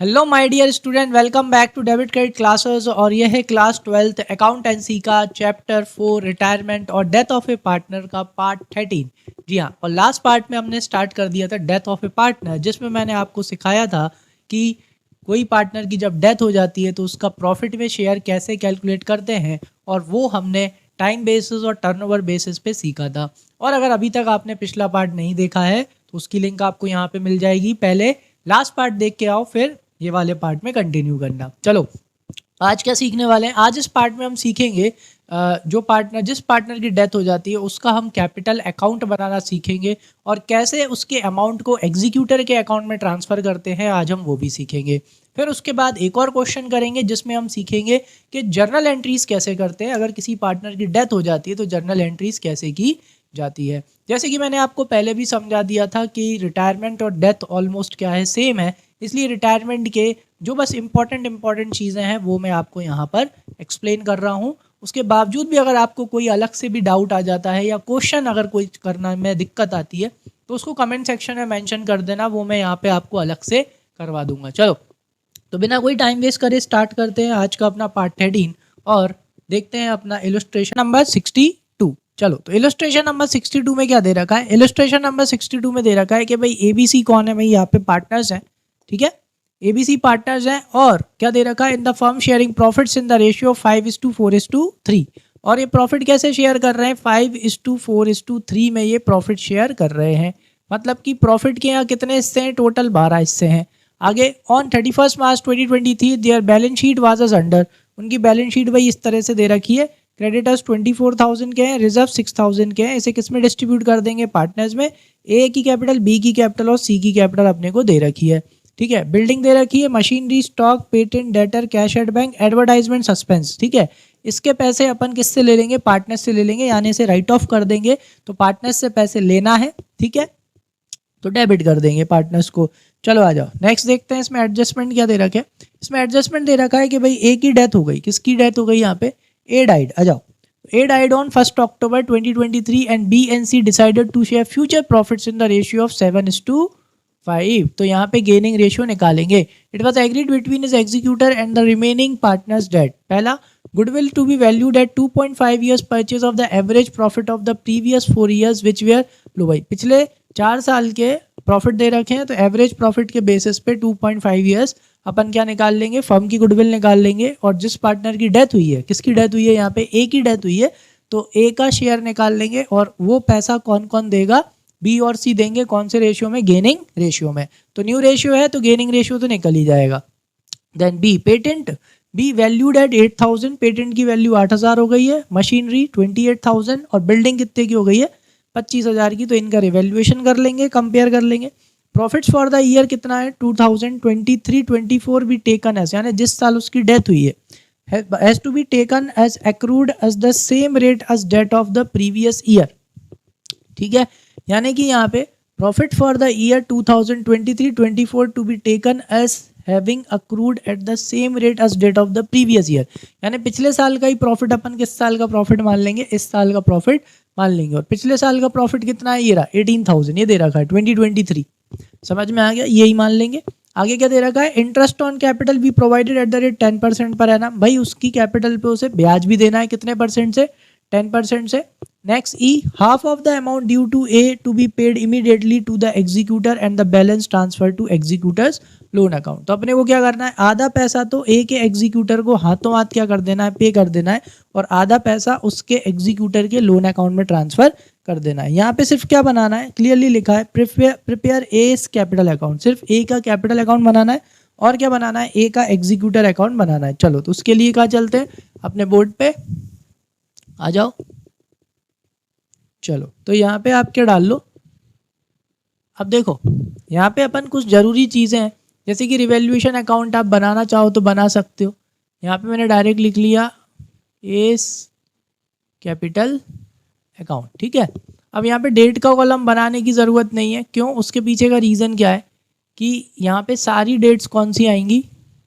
Hello my dear student, welcome back to debit credit classes. और यह है class 12th accountancy का chapter 4 retirement और डेथ ऑफ ए पार्टनर का part 13। जी हाँ, और लास्ट पार्ट में हमने स्टार्ट कर दिया था डेथ ऑफ ए पार्टनर, जिसमें मैंने आपको सिखाया था कि कोई पार्टनर की जब डेथ हो जाती है तो उसका प्रॉफिट में शेयर कैसे कैलकुलेट करते हैं, और वो हमने टाइम बेसिस और टर्नओवर बेसिस पे सीखा था। और अगर अभी तक आपने पिछला पार्ट नहीं देखा है तो उसकी लिंक आपको यहाँ पे मिल जाएगी। पहले लास्ट पार्ट देख के आओ, फिर ये वाले पार्ट में कंटिन्यू करना। चलो आज क्या सीखने वाले हैं। आज इस पार्ट में हम सीखेंगे जिस पार्टनर की डेथ हो जाती है उसका हम कैपिटल अकाउंट बनाना सीखेंगे, और कैसे उसके अमाउंट को एग्जीक्यूटर के अकाउंट में ट्रांसफ़र करते हैं आज हम वो भी सीखेंगे। फिर उसके बाद एक और क्वेश्चन करेंगे जिसमें हम सीखेंगे कि जर्नल एंट्रीज कैसे करते हैं। अगर किसी पार्टनर की डेथ हो जाती है तो जर्नल एंट्रीज कैसे की जाती है। जैसे कि मैंने आपको पहले भी समझा दिया था कि रिटायरमेंट और डेथ ऑलमोस्ट क्या है, सेम है। इसलिए रिटायरमेंट के जो बस इंपॉर्टेंट चीज़ें हैं वो मैं आपको यहाँ पर एक्सप्लेन कर रहा हूँ। उसके बावजूद भी अगर आपको कोई अलग से भी डाउट आ जाता है या क्वेश्चन अगर कोई करना में दिक्कत आती है तो उसको कमेंट सेक्शन में मेंशन कर देना, वो मैं यहाँ पे आपको अलग से करवा दूंगा। चलो तो बिना कोई टाइम वेस्ट करे स्टार्ट करते हैं आज का अपना पार्ट 13 और देखते हैं अपना इलस्ट्रेशन नंबर 62। चलो तो इलस्ट्रेशन नंबर 62 में क्या दे रखा है। इलस्ट्रेशन नंबर 62 में दे रखा है कि भाई एबीसी कौन है। भाई यहाँ पे पार्टनर्स हैं, ठीक है, एबीसी पार्टनर्स हैं। और क्या दे रखा है, in the firm sharing profits in the ratio 5:4:3। और ये प्रॉफिट कैसे शेयर कर रहे हैं, 5:4:3 में ये प्रॉफिट शेयर कर रहे हैं। मतलब कि प्रॉफिट के यहाँ कितने हिस्से हैं, टोटल 12 हिस्से हैं। आगे on 31 March 2023 there balance sheet was as under. उनकी बैलेंस शीट भाई इस तरह से दे रखी है। क्रेडिटर्स 24,000 के हैं, रिजर्व 6,000 के हैं। इसे किस में डिस्ट्रीब्यूट कर देंगे, पार्टनर्स में। ए की कैपिटल, बी की कैपिटल और सी की कैपिटल अपने को दे रखी है, ठीक है। बिल्डिंग दे रखी है, machinery, stock, patent, debtor, cash at bank, advertisement, suspense, ठीक है। इसके पैसे अपन किससे ले लेंगे, पार्टनर से ले लेंगे, यानी इसे राइट ऑफ कर देंगे। तो पार्टनर्स से पैसे लेना है, ठीक है, तो डेबिट कर देंगे पार्टनर्स को। चलो आ जाओ नेक्स्ट देखते हैं इसमें एडजस्टमेंट क्या दे रखा है। इसमें एडजस्टमेंट दे रखा है कि भाई ए की डेथ हो गई। किसकी डेथ हो गई यहाँ पे, ए डाइड। आ जाओ, A died on 1 October 2023 and B and C decided to share future profits in the ratio of 7:5। तो यहाँ पे गेनिंग रेशियो निकालेंगे। It was agreed between is executor and the remaining partners that. पहला, goodwill to be valued at 2.5 years purchase of the average profit of the previous 4 years which were low. भाई पिछले 4 साल के profit दे रखे हैं तो average profit के basis पे 2.5 years अपन क्या निकाल लेंगे, फर्म की गुडविल निकाल लेंगे। और जिस पार्टनर की डेथ हुई है, किसकी डेथ हुई है यहाँ पे, ए की डेथ हुई है, तो ए का शेयर निकाल लेंगे। और वो पैसा कौन कौन देगा, बी और सी देंगे। कौन से रेशियो में, गेनिंग रेशियो में। तो न्यू रेशियो है तो गेनिंग रेशियो तो निकल ही जाएगा। Then B, patent, B valued at 8,000। Patent की वैल्यू 8,000 हो गई है। मशीनरी 28,000 और बिल्डिंग कितने की हो गई है, 25,000 की। तो इनका रिवैल्यूएशन कर लेंगे, कंपेयर कर लेंगे। प्रॉफिट्स फॉर द ईयर कितना है, 2023-24 भी टेकन एज, यानी जिस साल उसकी डेथ हुई है, has to be taken as accrued as the same rate as date of the previous year, ठीक है। यानी कि यहाँ पे profit for the year 2023-24 to be taken as having accrued at the same rate as date of the previous year. यानी पिछले साल का ही प्रॉफिट अपन किस साल का प्रॉफिट मान लेंगे, इस साल का प्रॉफिट मान लेंगे। और पिछले साल का प्रॉफिट कितना है, ये रहा 18,000, ये दे रखा है 2023। समझ में आ गया, यही मान लेंगे। आगे क्या दे रखा है, interest on capital B provided at the rate 10% per annum. भाई उसकी कैपिटल पे उसे ब्याज भी देना है, कितने परसेंट से, 10% से। Next E, half of the amount due to A to be paid immediately to the executor and the balance transfer to executors loan account. तो अपने को क्या करना है, आधा पैसा तो ए के एग्जीक्यूटर को हाथों हाथ क्या कर देना है, पे कर देना है। और आधा पैसा उसके एग्जीक्यूटर के लोन अकाउंट में ट्रांसफर कर देना है। यहाँ पे सिर्फ क्या बनाना है, क्लियरली लिखा है, प्रिपेयर एस कैपिटल अकाउंट। सिर्फ ए का कैपिटल अकाउंट बनाना है। और क्या बनाना है, ए का एग्जीक्यूटर अकाउंट बनाना है। चलो तो उसके लिए कहाँ चलते हैं, अपने बोर्ड पे आ जाओ। चलो तो यहाँ पे आप क्या डाल लो, अब देखो यहाँ पे अपन कुछ जरूरी चीज़ें हैं, जैसे कि रिवैल्यूएशन अकाउंट आप बनाना चाहो तो बना सकते हो। यहाँ पे मैंने डायरेक्ट लिख लिया एस कैपिटल अकाउंट, ठीक है। अब यहाँ पे डेट का कॉलम बनाने की ज़रूरत नहीं है। क्यों, उसके पीछे का रीज़न क्या है कि यहाँ पे सारी डेट्स कौन सी आएंगी,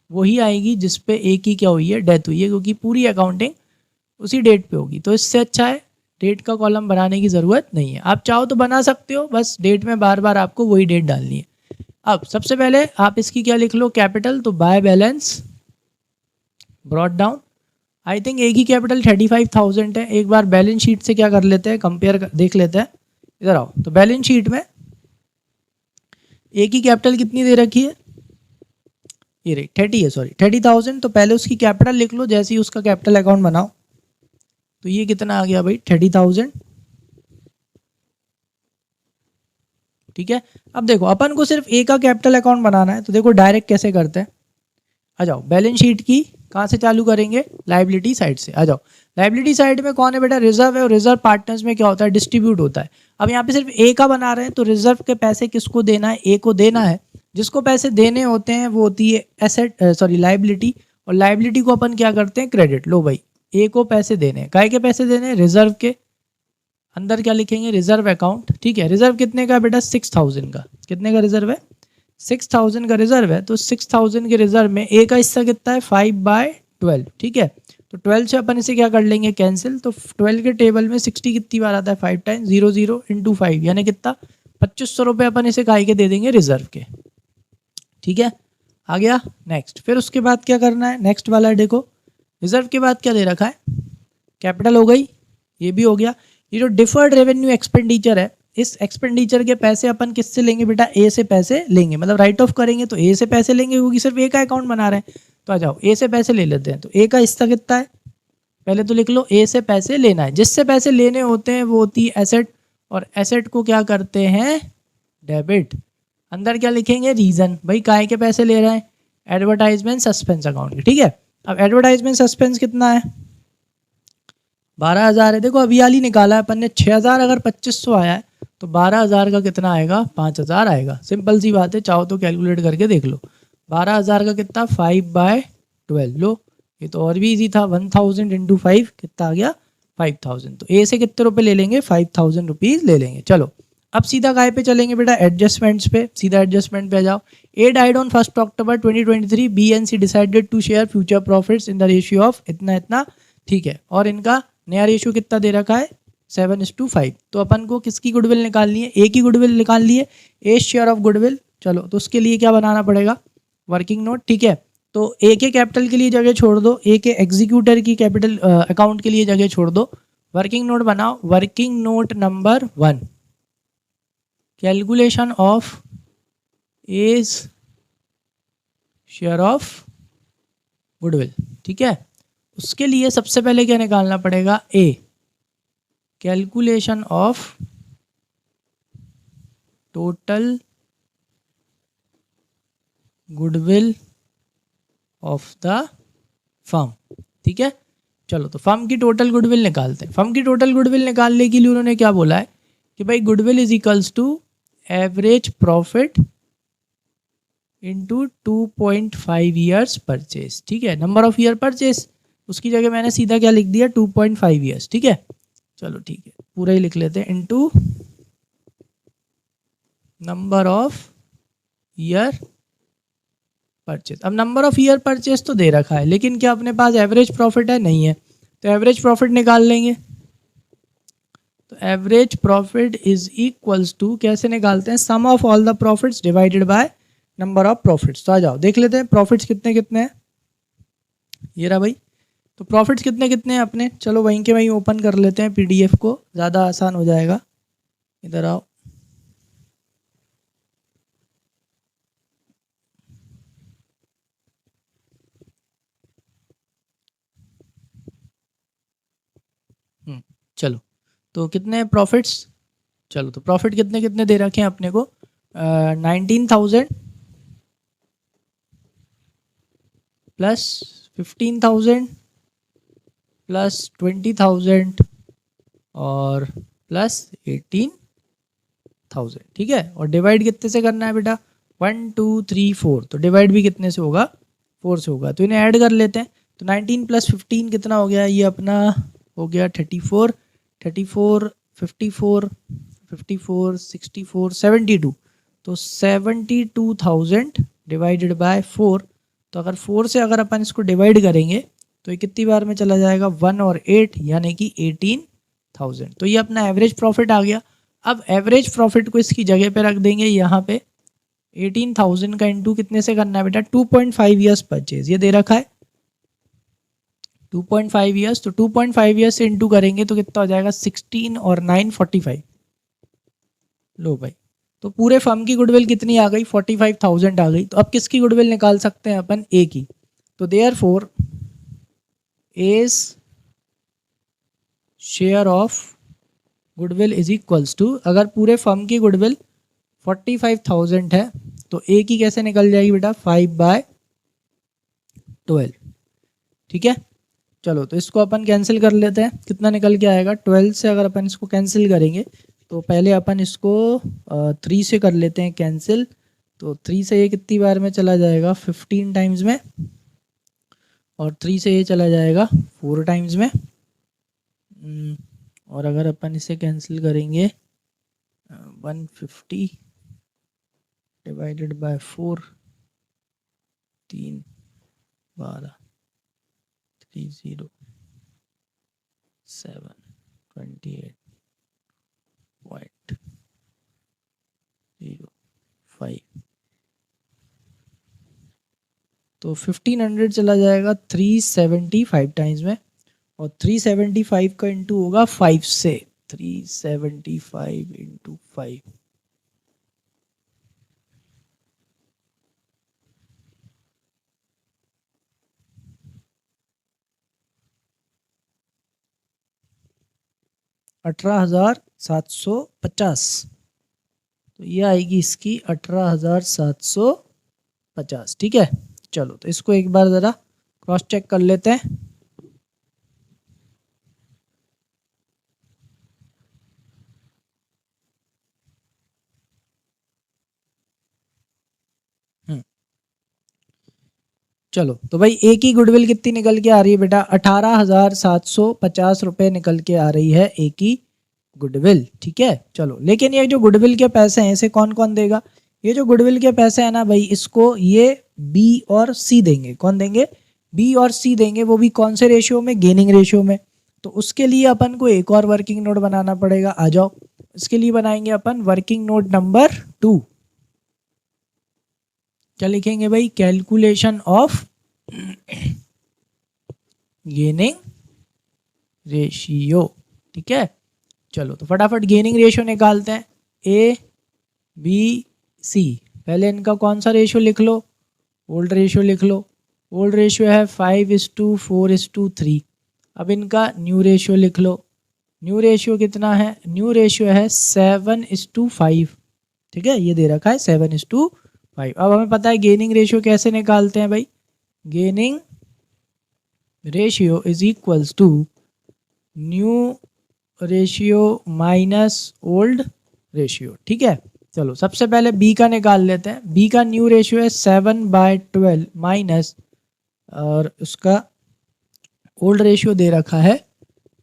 वही आएगी जिस पे ए की क्या हुई है, डेथ हुई है, क्योंकि पूरी अकाउंटिंग उसी डेट पे होगी। तो इससे अच्छा है डेट का कॉलम बनाने की ज़रूरत नहीं है। आप चाहो तो बना सकते हो, बस डेट में बार बार आपको वही डेट डालनी है। अब सबसे पहले आप इसकी क्या लिख लो, कैपिटल, तो by balance brought down. I think एक ही कैपिटल 35,000 है। एक बार बैलेंस शीट से क्या कर लेते हैं, कंपेयर देख लेते हैं। इधर आओ, तो बैलेंस शीट में एक ही कैपिटल कितनी दे रखी है, ये रही 30 है, सॉरी 30,000। तो पहले उसकी कैपिटल लिख लो, जैसे ही उसका कैपिटल अकाउंट बनाओ तो ये कितना आ गया भाई 30,000। ठीक है, अब देखो अपन को सिर्फ ए का कैपिटल अकाउंट बनाना है, तो देखो डायरेक्ट कैसे करते हैं। आ जाओ, बैलेंस शीट की कहाँ से चालू करेंगे, लाइबिलिटी साइड से। आ जाओ, लाइबिलिटी साइड में कौन है बेटा, रिजर्व है, और रिजर्व पार्टनर्स में क्या होता है, डिस्ट्रीब्यूट होता है। अब यहाँ पे सिर्फ ए का बना रहे हैं, तो रिजर्व के पैसे किसको देना है, ए को देना है। जिसको पैसे देने होते हैं वो होती है एसेट, सॉरी लाइबिलिटी, और लाइबिलिटी को अपन क्या करते हैं, क्रेडिट। लो भाई, ए को पैसे देने हैं, काय के पैसे देने हैं, रिजर्व के। अंदर क्या लिखेंगे, रिजर्व अकाउंट। ठीक है, रिजर्व कितने का बेटा, 6,000 का। कितने का रिजर्व है, 6,000 का रिजर्व है। तो 6,000 के रिजर्व में ए का हिस्सा कितना है, 5/12। ठीक है, तो 12 से अपन इसे क्या कर लेंगे, कैंसिल। तो 12 के टेबल में 60 कितनी बार आता है, 5 टाइम्स 00 इंटू 5, यानी कितना, 2500 रुपये अपन इसे काय के दे देंगे, रिजर्व के। ठीक है, आ गया नेक्स्ट। फिर उसके बाद क्या करना है, नेक्स्ट वाला देखो, रिजर्व के बाद क्या दे रखा है, कैपिटल हो गई, ये भी हो गया। ये जो डिफर्ड रेवेन्यू एक्सपेंडिचर है, इस एक्सपेंडिचर के पैसे अपन किससे लेंगे बेटा, ए से पैसे लेंगे, मतलब राइट ऑफ करेंगे तो ए से पैसे लेंगे, क्योंकि सिर्फ ए का अकाउंट बना रहे हैं। तो आ जाओ, ए से पैसे ले लेते हैं। तो ए का हिस्सा कितना है, पहले तो लिख लो, ए से पैसे लेना है। जिससे पैसे लेने होते हैं वो होती है एसेट, और एसेट को क्या करते हैं, डेबिट। अंदर क्या लिखेंगे, रीजन, भाई काय के पैसे ले रहे हैं, एडवर्टाइजमेंट सस्पेंस अकाउंट के। ठीक है, अब एडवर्टाइजमेंट सस्पेंस कितना है, 12,000 है। देखो अभी हाल निकाला है अपन ने, 6,000 अगर 2500 आया है तो 12,000 का कितना आएगा, 5,000 आएगा। सिंपल सी बात है, चाहो तो कैलकुलेट करके देख लो। 12,000 का कितना, 5/12। लो, ये तो और भी इजी था, 1000 इंटू 5 कितना आ गया, 5,000। तो ए से कितने रुपए ले लेंगे, 5,000 रुपीज़ ले लेंगे। चलो अब सीधा काय पे चलेंगे बेटा, एडजस्टमेंट्स पे। सीधा एडजस्टमेंट पे आ जाओ। ए डाइड ऑन 1 अक्टूबर 2023, B and C decided to share future profits in the ratio of इतना इतना। ठीक है, और इनका नया रेशियो कितना दे रखा है, 7:5। तो अपन को किसकी गुडविल निकालनी है, ए की गुडविल निकाल ली है, ए शेयर ऑफ गुडविल। चलो, तो उसके लिए क्या बनाना पड़ेगा, वर्किंग नोट। ठीक है, तो ए के कैपिटल के लिए जगह छोड़ दो, ए के एग्जीक्यूटर की कैपिटल अकाउंट के लिए जगह छोड़ दो। वर्किंग नोट बनाओ। Working note number 1, calculation of A's share of goodwill. ठीक है, उसके लिए सबसे पहले क्या निकालना पड़ेगा, A, calculation of total goodwill of the firm. ठीक है, चलो तो फर्म की टोटल गुडविल निकालते हैं। फर्म की टोटल गुडविल निकालने के लिए उन्होंने क्या बोला है कि भाई goodwill is equals to average profit into 2.5 years purchase. ठीक है, नंबर ऑफ ईयर परचेज, उसकी जगह मैंने सीधा क्या लिख दिया, 2.5 ईयर्स। ठीक है, चलो ठीक है, पूरा ही लिख लेते हैं, into number of year purchase. अब नंबर ऑफ ईयर परचेज तो दे रखा है, लेकिन क्या अपने पास एवरेज प्रॉफिट है, नहीं है। तो एवरेज प्रॉफिट निकाल लेंगे। तो average profit is equals to, कैसे निकालते हैं, sum of all the profits divided by number of profits. तो आ जाओ देख लेते हैं प्रॉफिट्स कितने कितने हैं। ये रहा भाई, तो प्रॉफिट्स कितने कितने हैं अपने, चलो वहीं के वहीं ओपन कर लेते हैं पीडीएफ को, ज़्यादा आसान हो जाएगा। इधर आओ, चलो तो कितने प्रॉफिट्स, चलो तो प्रॉफिट कितने कितने दे रखे हैं अपने को, 19,000 प्लस 15,000 प्लस 20,000 और प्लस 18,000। ठीक है, और डिवाइड कितने से करना है बेटा, 1 2 3 4। तो डिवाइड भी कितने से होगा, 4 से होगा। तो इन्हें ऐड कर लेते हैं। तो 19 प्लस 15 कितना हो गया, ये अपना हो गया 34, 34 54 54 64 72। तो 72,000 डिवाइडेड बाय 4। तो अगर 4 से अगर अपन इसको डिवाइड करेंगे तो ये कितनी बार में चला जाएगा, 1 और 8 यानी कि 18,000। तो ये अपना एवरेज प्रॉफिट आ गया। अब एवरेज प्रॉफिट को इसकी जगह पे रख देंगे यहाँ पे 18,000 का इंटू कितने से करना है बेटा, 2.5 ईयर्स परचेज, ये दे रखा है 2.5 ईयर्स, तो 2.5 ईयर्स से इंटू करेंगे तो कितना हो जाएगा 16 और 9 45। लो भाई, तो पूरे फर्म की गुडविल कितनी आ गई 45,000 आ गई। तो अब किसकी गुडविल निकाल सकते हैं अपन, ए की। तो therefore A's share of goodwill is equals to, अगर पूरे फर्म की गुडविल 45,000 है तो ए की कैसे निकल जाएगी बेटा 5/12। ठीक है, चलो तो इसको अपन कैंसिल कर लेते हैं, कितना निकल के आएगा 12 से अगर अपन इसको कैंसिल करेंगे तो पहले अपन इसको 3 से कर लेते हैं कैंसिल। तो 3 से ये कितनी बार में चला जाएगा 15 टाइम्स में, और 3 से ये चला जाएगा 4 टाइम्स में। और अगर अपन इसे कैंसिल करेंगे 150 डिवाइडेड बाय 4, 3 12 30 7 28.05, तो 1500 चला जाएगा 375 टाइम्स में, और 375 का इंटू होगा 5 से, 375 इंटू 5, $18,750। तो ये आएगी इसकी 18,750। ठीक है, चलो तो इसको एक बार ज़रा क्रॉस चेक कर लेते हैं। चलो तो भाई ए की गुडविल कितनी निकल के आ रही है बेटा 18,750 रुपये निकल के आ रही है ए की गुडविल। ठीक है, चलो लेकिन ये जो गुडविल के पैसे हैं इसे कौन कौन देगा, ये जो गुडविल के पैसे हैं ना भाई, इसको ये बी और सी देंगे। कौन देंगे, बी और सी देंगे, वो भी कौन से रेशियो में, गेनिंग रेशियो में। तो उसके लिए अपन को एक और वर्किंग नोट बनाना पड़ेगा, आ जाओ। इसके लिए बनाएंगे अपन वर्किंग नोट नंबर 2। क्या लिखेंगे भाई, कैलकुलेशन ऑफ गेनिंग रेशियो। ठीक है, चलो तो फटाफट गेनिंग रेशियो निकालते हैं। ए बी सी, पहले इनका कौन सा रेशियो लिख लो, ओल्ड रेशियो लिख लो। ओल्ड रेशियो है 5:4:3। अब इनका न्यू रेशियो लिख लो। न्यू रेशियो कितना है, न्यू रेशियो है 7:5। ठीक है, ये दे रखा है 7:5। अब हमें पता है गेनिंग रेशियो कैसे निकालते हैं भाई, gaining ratio is equals to new ratio minus old ratio. ठीक है, चलो सबसे पहले बी का निकाल लेते हैं। बी का न्यू रेशियो है 7/12 माइनस, और उसका ओल्ड रेशियो दे रखा है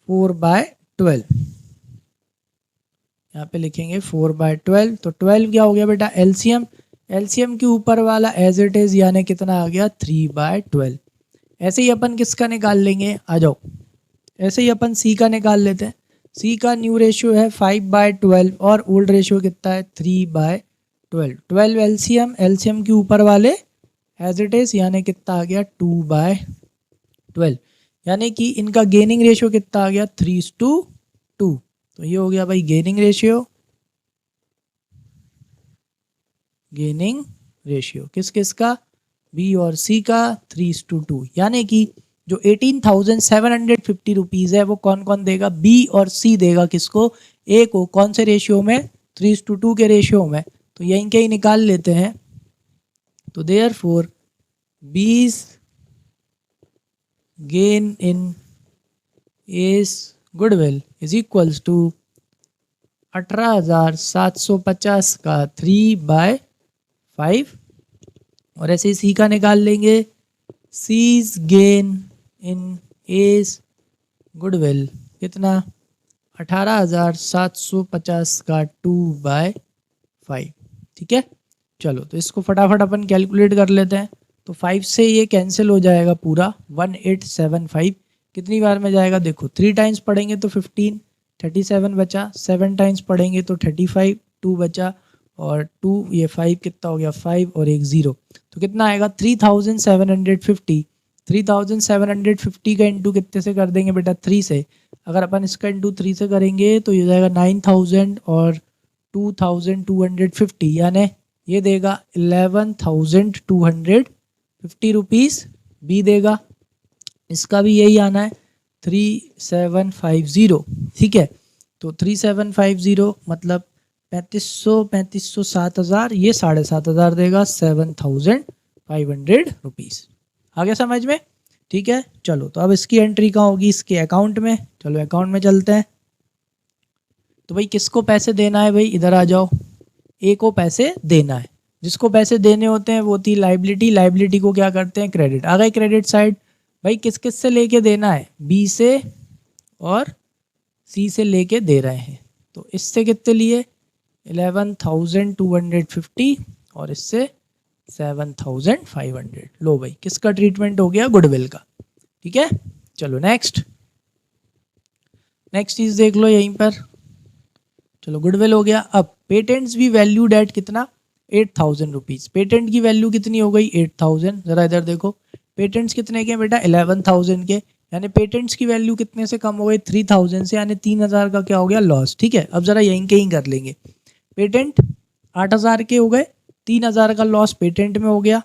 4/12। यहाँ पे लिखेंगे 4/12। तो 12 क्या हो गया बेटा, एलसीएम। एलसीएम के ऊपर वाला एज इट इज, यानी कितना आ गया 3/12। ऐसे ही अपन किसका निकाल लेंगे, आ जाओ। ऐसे ही अपन सी का निकाल लेते हैं। सी का न्यू रेशियो है 5/12 और ओल्ड रेशियो कितना है 3/12। 12 एलसीएम, एलसीएम के ऊपर वाले एज इट इज, यानी कितना आ गया 2/12। यानी कि इनका गेनिंग रेशियो कितना आ गया 3:2। तो ये हो गया भाई गेनिंग रेशियो। गेनिंग रेशियो किस किस का, बी और सी का 3:2। यानी कि जो 18,750 रुपीज़ है वो कौन कौन देगा, बी और सी देगा। किसको, ए को। कौन से रेशियो में, 3:2 के रेशियो में। तो यहीं के ही निकाल लेते हैं। तो therefore B's gain in A's goodwill is equals to 18,750 का 3/5। और ऐसे ही सी का निकाल लेंगे। C's gain in A's goodwill कितना, 18,750 का 2/5। ठीक है, चलो तो इसको फटाफट अपन कैलकुलेट कर लेते हैं। तो 5 से ये कैंसिल हो जाएगा पूरा, 1875 कितनी बार में जाएगा, देखो 3 टाइम्स पढ़ेंगे तो 15, 37 बचा। 7 टाइम्स पढ़ेंगे तो 35, 2 बचा। और 2 ये 5 कितना हो गया 5 और एक 0, तो कितना आएगा 3750। 3750 का इंटू कितने से कर देंगे बेटा 3 से। अगर अपन इसका इंटू 3 से करेंगे तो ये हो जाएगा 9000 और 2250, यानी ये देगा 11250 रुपीज़ बी देगा। इसका भी यही आना है 3750, ठीक है। तो 3750 मतलब 3500 7000, ये 7500 देगा 7500 रुपीज़। आगे समझ में, ठीक है। चलो तो अब इसकी एंट्री कहाँ होगी, इसके अकाउंट में। चलो अकाउंट में चलते हैं। तो भाई किसको पैसे देना है, भाई इधर आ जाओ। ए को पैसे देना है, जिसको पैसे देने होते हैं वो थी लाइबिलिटी। लाइबिलिटी को क्या करते हैं, क्रेडिट। आ गए क्रेडिट साइड। भाई किस किस से लेके देना है, बी से और सी से लेके दे रहे हैं। तो इससे कितने लिए 11250 और इससे 7500। लो भाई किसका ट्रीटमेंट हो गया, गुडविल का, ठीक है। चलो नेक्स्ट चीज देख लो यहीं पर। चलो गुडविल हो गया। अब पेटेंट्स भी वैल्यूड एट कितना 8000 रुपीज़। पेटेंट की वैल्यू कितनी हो गई 8000। जरा इधर देखो, पेटेंट्स कितने के बेटा 11000 के, यानी पेटेंट्स की वैल्यू कितने से कम हो गई 3000 से, यानी 3000 का क्या हो गया लॉस, ठीक है। अब जरा यहीं कहीं कर लेंगे। पेटेंट 8000 के हो गए, 3000 का लॉस पेटेंट में हो गया,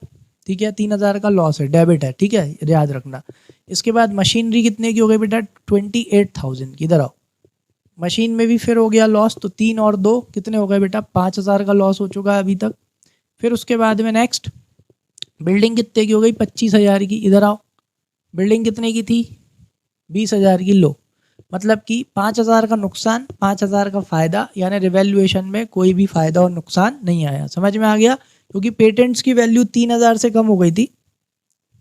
ठीक है। 3000 का लॉस है, डेबिट है, ठीक है, याद रखना। इसके बाद मशीनरी कितने की हो गई बेटा 28000 की। इधर आओ, मशीन में भी फिर हो गया लॉस, तो 3 और 2 कितने हो गए बेटा 5000 का लॉस हो चुका है अभी तक। फिर उसके बाद में नेक्स्ट बिल्डिंग कितने की हो गई 25000 की। इधर आओ, बिल्डिंग कितने की थी 20000 की। लो मतलब कि 5000 का नुकसान 5000 का फायदा, यानी रिवैल्यूएशन में कोई भी फायदा और नुकसान नहीं आया। समझ में आ गया, क्योंकि पेटेंट्स की वैल्यू 3000 से कम हो गई थी।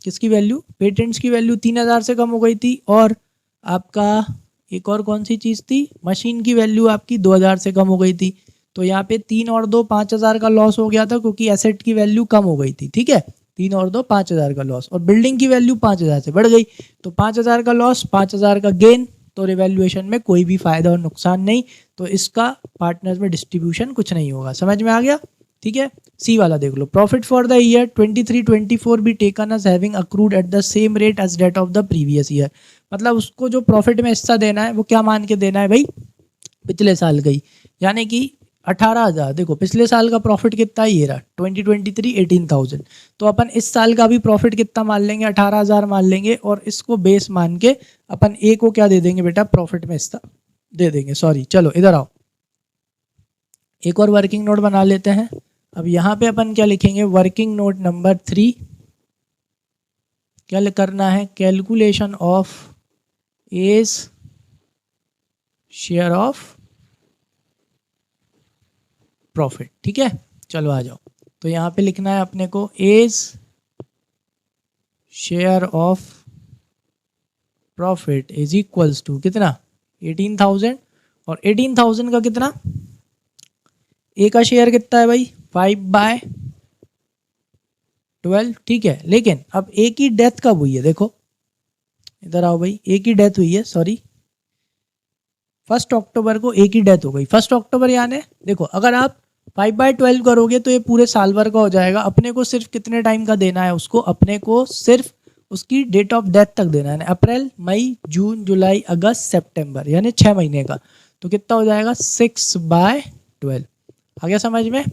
किसकी वैल्यू, पेटेंट्स की वैल्यू 3000 से कम हो गई थी। और आपका एक और कौन सी चीज़ थी, मशीन की वैल्यू आपकी 2000 से कम हो गई थी। तो यहाँ पे 3 और 2 5000 का लॉस हो गया था, क्योंकि एसेट की वैल्यू कम हो गई थी, ठीक है। 3 और 2 5000 का लॉस, और बिल्डिंग की वैल्यू 5000 से बढ़ गई, तो 5000 का लॉस 5000 का गेन। तो रिवैल्यूएशन में कोई भी फायदा और नुकसान नहीं, तो इसका पार्टनर्स में डिस्ट्रीब्यूशन कुछ नहीं होगा। समझ में आ गया, ठीक है। सी वाला देख लो, profit for the year 23-24 be taken as having accrued at the same rate as date of the previous year. मतलब उसको जो प्रॉफिट में हिस्सा देना है वो क्या मान के देना है भाई, पिछले साल का ही, यानी कि 18000। देखो पिछले साल का प्रॉफिट कितना है, ये रहा 2023 18000। तो अपन इस साल का भी प्रॉफिट कितना मान लेंगे 18000 मान लेंगे, और इसको बेस मान के अपन ए को क्या दे देंगे बेटा, प्रॉफिट में हिस्सा दे देंगे। सॉरी, चलो इधर आओ, एक और वर्किंग नोट बना लेते हैं। अब यहाँ पे अपन क्या लिखेंगे, वर्किंग नोट नंबर 3। क्या करना है, calculation of A's share of profit, ठीक है। चलो आ जाओ, तो यहाँ पे लिखना है अपने को A's share of profit is equals to कितना 18000, और 18000 का कितना, ए का शेयर कितना है भाई 5/12, ठीक है। लेकिन अब ए की डेथ कब हुई है, देखो इधर आओ भाई, ए की डेथ हुई है, सॉरी 1 अक्टूबर को ए की डेथ हो गई। 1 अक्टूबर यानी देखो, अगर आप 5/12 करोगे तो ये पूरे साल भर का हो जाएगा। अपने को सिर्फ कितने टाइम का देना है उसको, अपने को सिर्फ उसकी डेट ऑफ डेथ तक देना है, अप्रैल मई जून जुलाई अगस्त सितंबर, यानी 6 महीने का। तो कितना हो जाएगा 6/12। आ गया समझ में,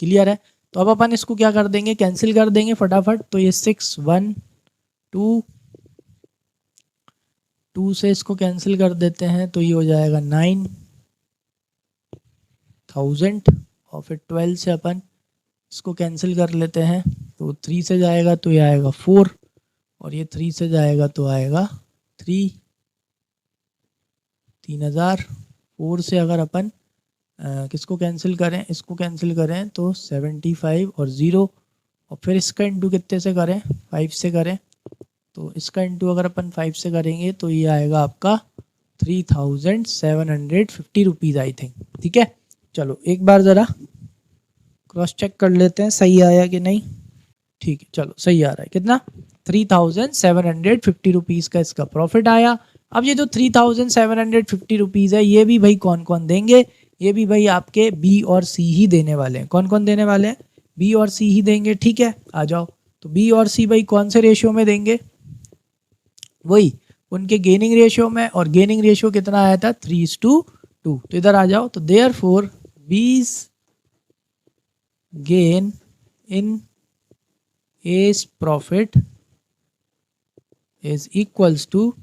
क्लियर है। तो अब अपन इसको क्या कर देंगे, कैंसिल कर देंगे फटाफट। तो ये 6 1 2 से इसको कैंसिल कर देते हैं, तो ये हो जाएगा 9000, और फिर 12 से अपन इसको कैंसिल कर लेते हैं, तो 3 से जाएगा तो ये आएगा 4, और ये 3 से जाएगा तो आएगा 3000। 4 से अगर अपन किसको कैंसिल करें, इसको कैंसिल करें तो 75 और 0, और फिर इसका इंटू कितने से करें 5 से करें, तो इसका इंटू अगर अपन 5 से करेंगे तो ये आएगा आपका 3750 रुपीज़ आई थिंक, ठीक है। चलो एक बार ज़रा क्रॉस चेक कर लेते हैं सही आया कि नहीं, ठीक है। चलो सही आ रहा है, कितना 3750 रुपीज़ का इसका प्रॉफिट आया। अब ये जो 3750 रुपीज़ है ये भी भाई कौन कौन देंगे, ये भी भाई आपके बी और सी ही देने वाले हैं। कौन कौन देने वाले हैं? बी और सी ही देंगे, ठीक है। आ जाओ, तो बी और सी भाई कौन से रेशियो में देंगे? वही उनके गेनिंग रेशियो में, और गेनिंग रेशियो कितना आया था? 3:2। तो इधर आ जाओ, तो therefore B's gain in A's profit is equals to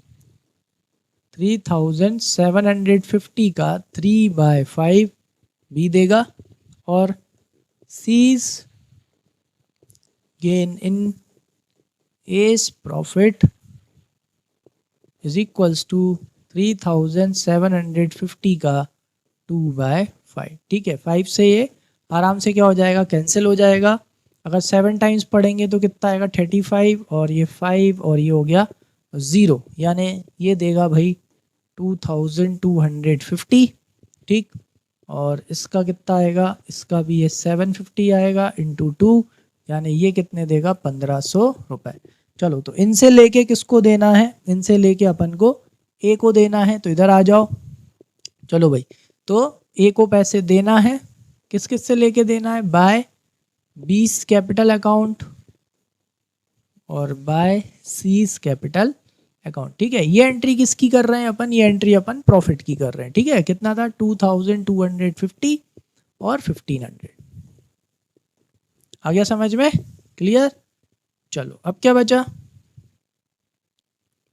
3750 का 3/5 बी देगा, और C's gain in A's profit is equals to 3750 का 2/5। ठीक है, 5 से ये आराम से क्या हो जाएगा? कैंसिल हो जाएगा। अगर 7 टाइम्स पढ़ेंगे तो कितना आएगा? 35, और ये 5 और ये हो गया 0, यानी ये देगा भाई 2250। ठीक, और इसका कितना आएगा? इसका भी ये 750 आएगा इंटू 2, यानी ये कितने देगा? 1500 रुपये। चलो, तो इनसे लेके किसको देना है? इनसे लेके अपन को ए को देना है। तो इधर आ जाओ, चलो भाई, तो ए को पैसे देना है, किस किस से लेके देना है? बाय बीस कैपिटल अकाउंट और बाय सीज कैपिटल अकाउंट। ठीक है, ये एंट्री किसकी कर रहे हैं अपन? ये एंट्री अपन प्रॉफिट की कर रहे हैं। ठीक है, कितना था? 2250 और 1500। आ गया समझ में? क्लियर? चलो, अब क्या बचा?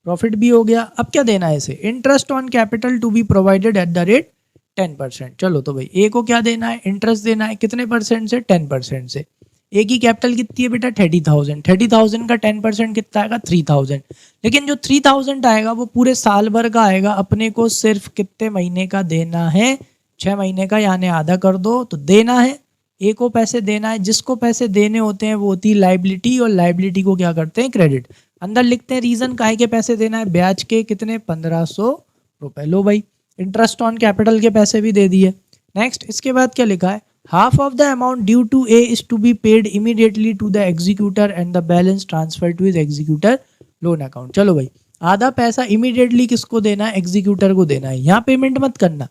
प्रॉफिट भी हो गया। अब क्या देना है इसे? Interest on capital to be provided at the rate 10%। चलो, तो भाई ए को क्या देना है? इंटरेस्ट देना है। कितने परसेंट से? 10% से। ए की कैपिटल कितनी है बेटा? 30,000। 30,000 का 10% कितना आएगा? 3,000। लेकिन जो 3,000 आएगा वो पूरे साल भर का आएगा। अपने को सिर्फ कितने महीने का देना है? 6 महीने का, यानी आधा कर दो। तो देना है, ए को पैसे देना है। जिसको पैसे देने होते हैं वो होती है लाइबिलिटी, और लाइबिलिटी को क्या करते हैं? क्रेडिट। अंदर लिखते हैं रीजन काहे के पैसे देना है? ब्याज के। कितने? 1500 रुपए। लो भाई, इंटरेस्ट ऑन कैपिटल के पैसे भी दे दिए। नेक्स्ट, इसके बाद क्या लिखा है? Half of the amount due to A is to be paid immediately to the executor and the balance transfer to his executor loan account. चलो भाई, आधा पैसा इमीडिएटली किसको देना है? एग्जीक्यूटर को देना है। यहाँ पेमेंट मत करना,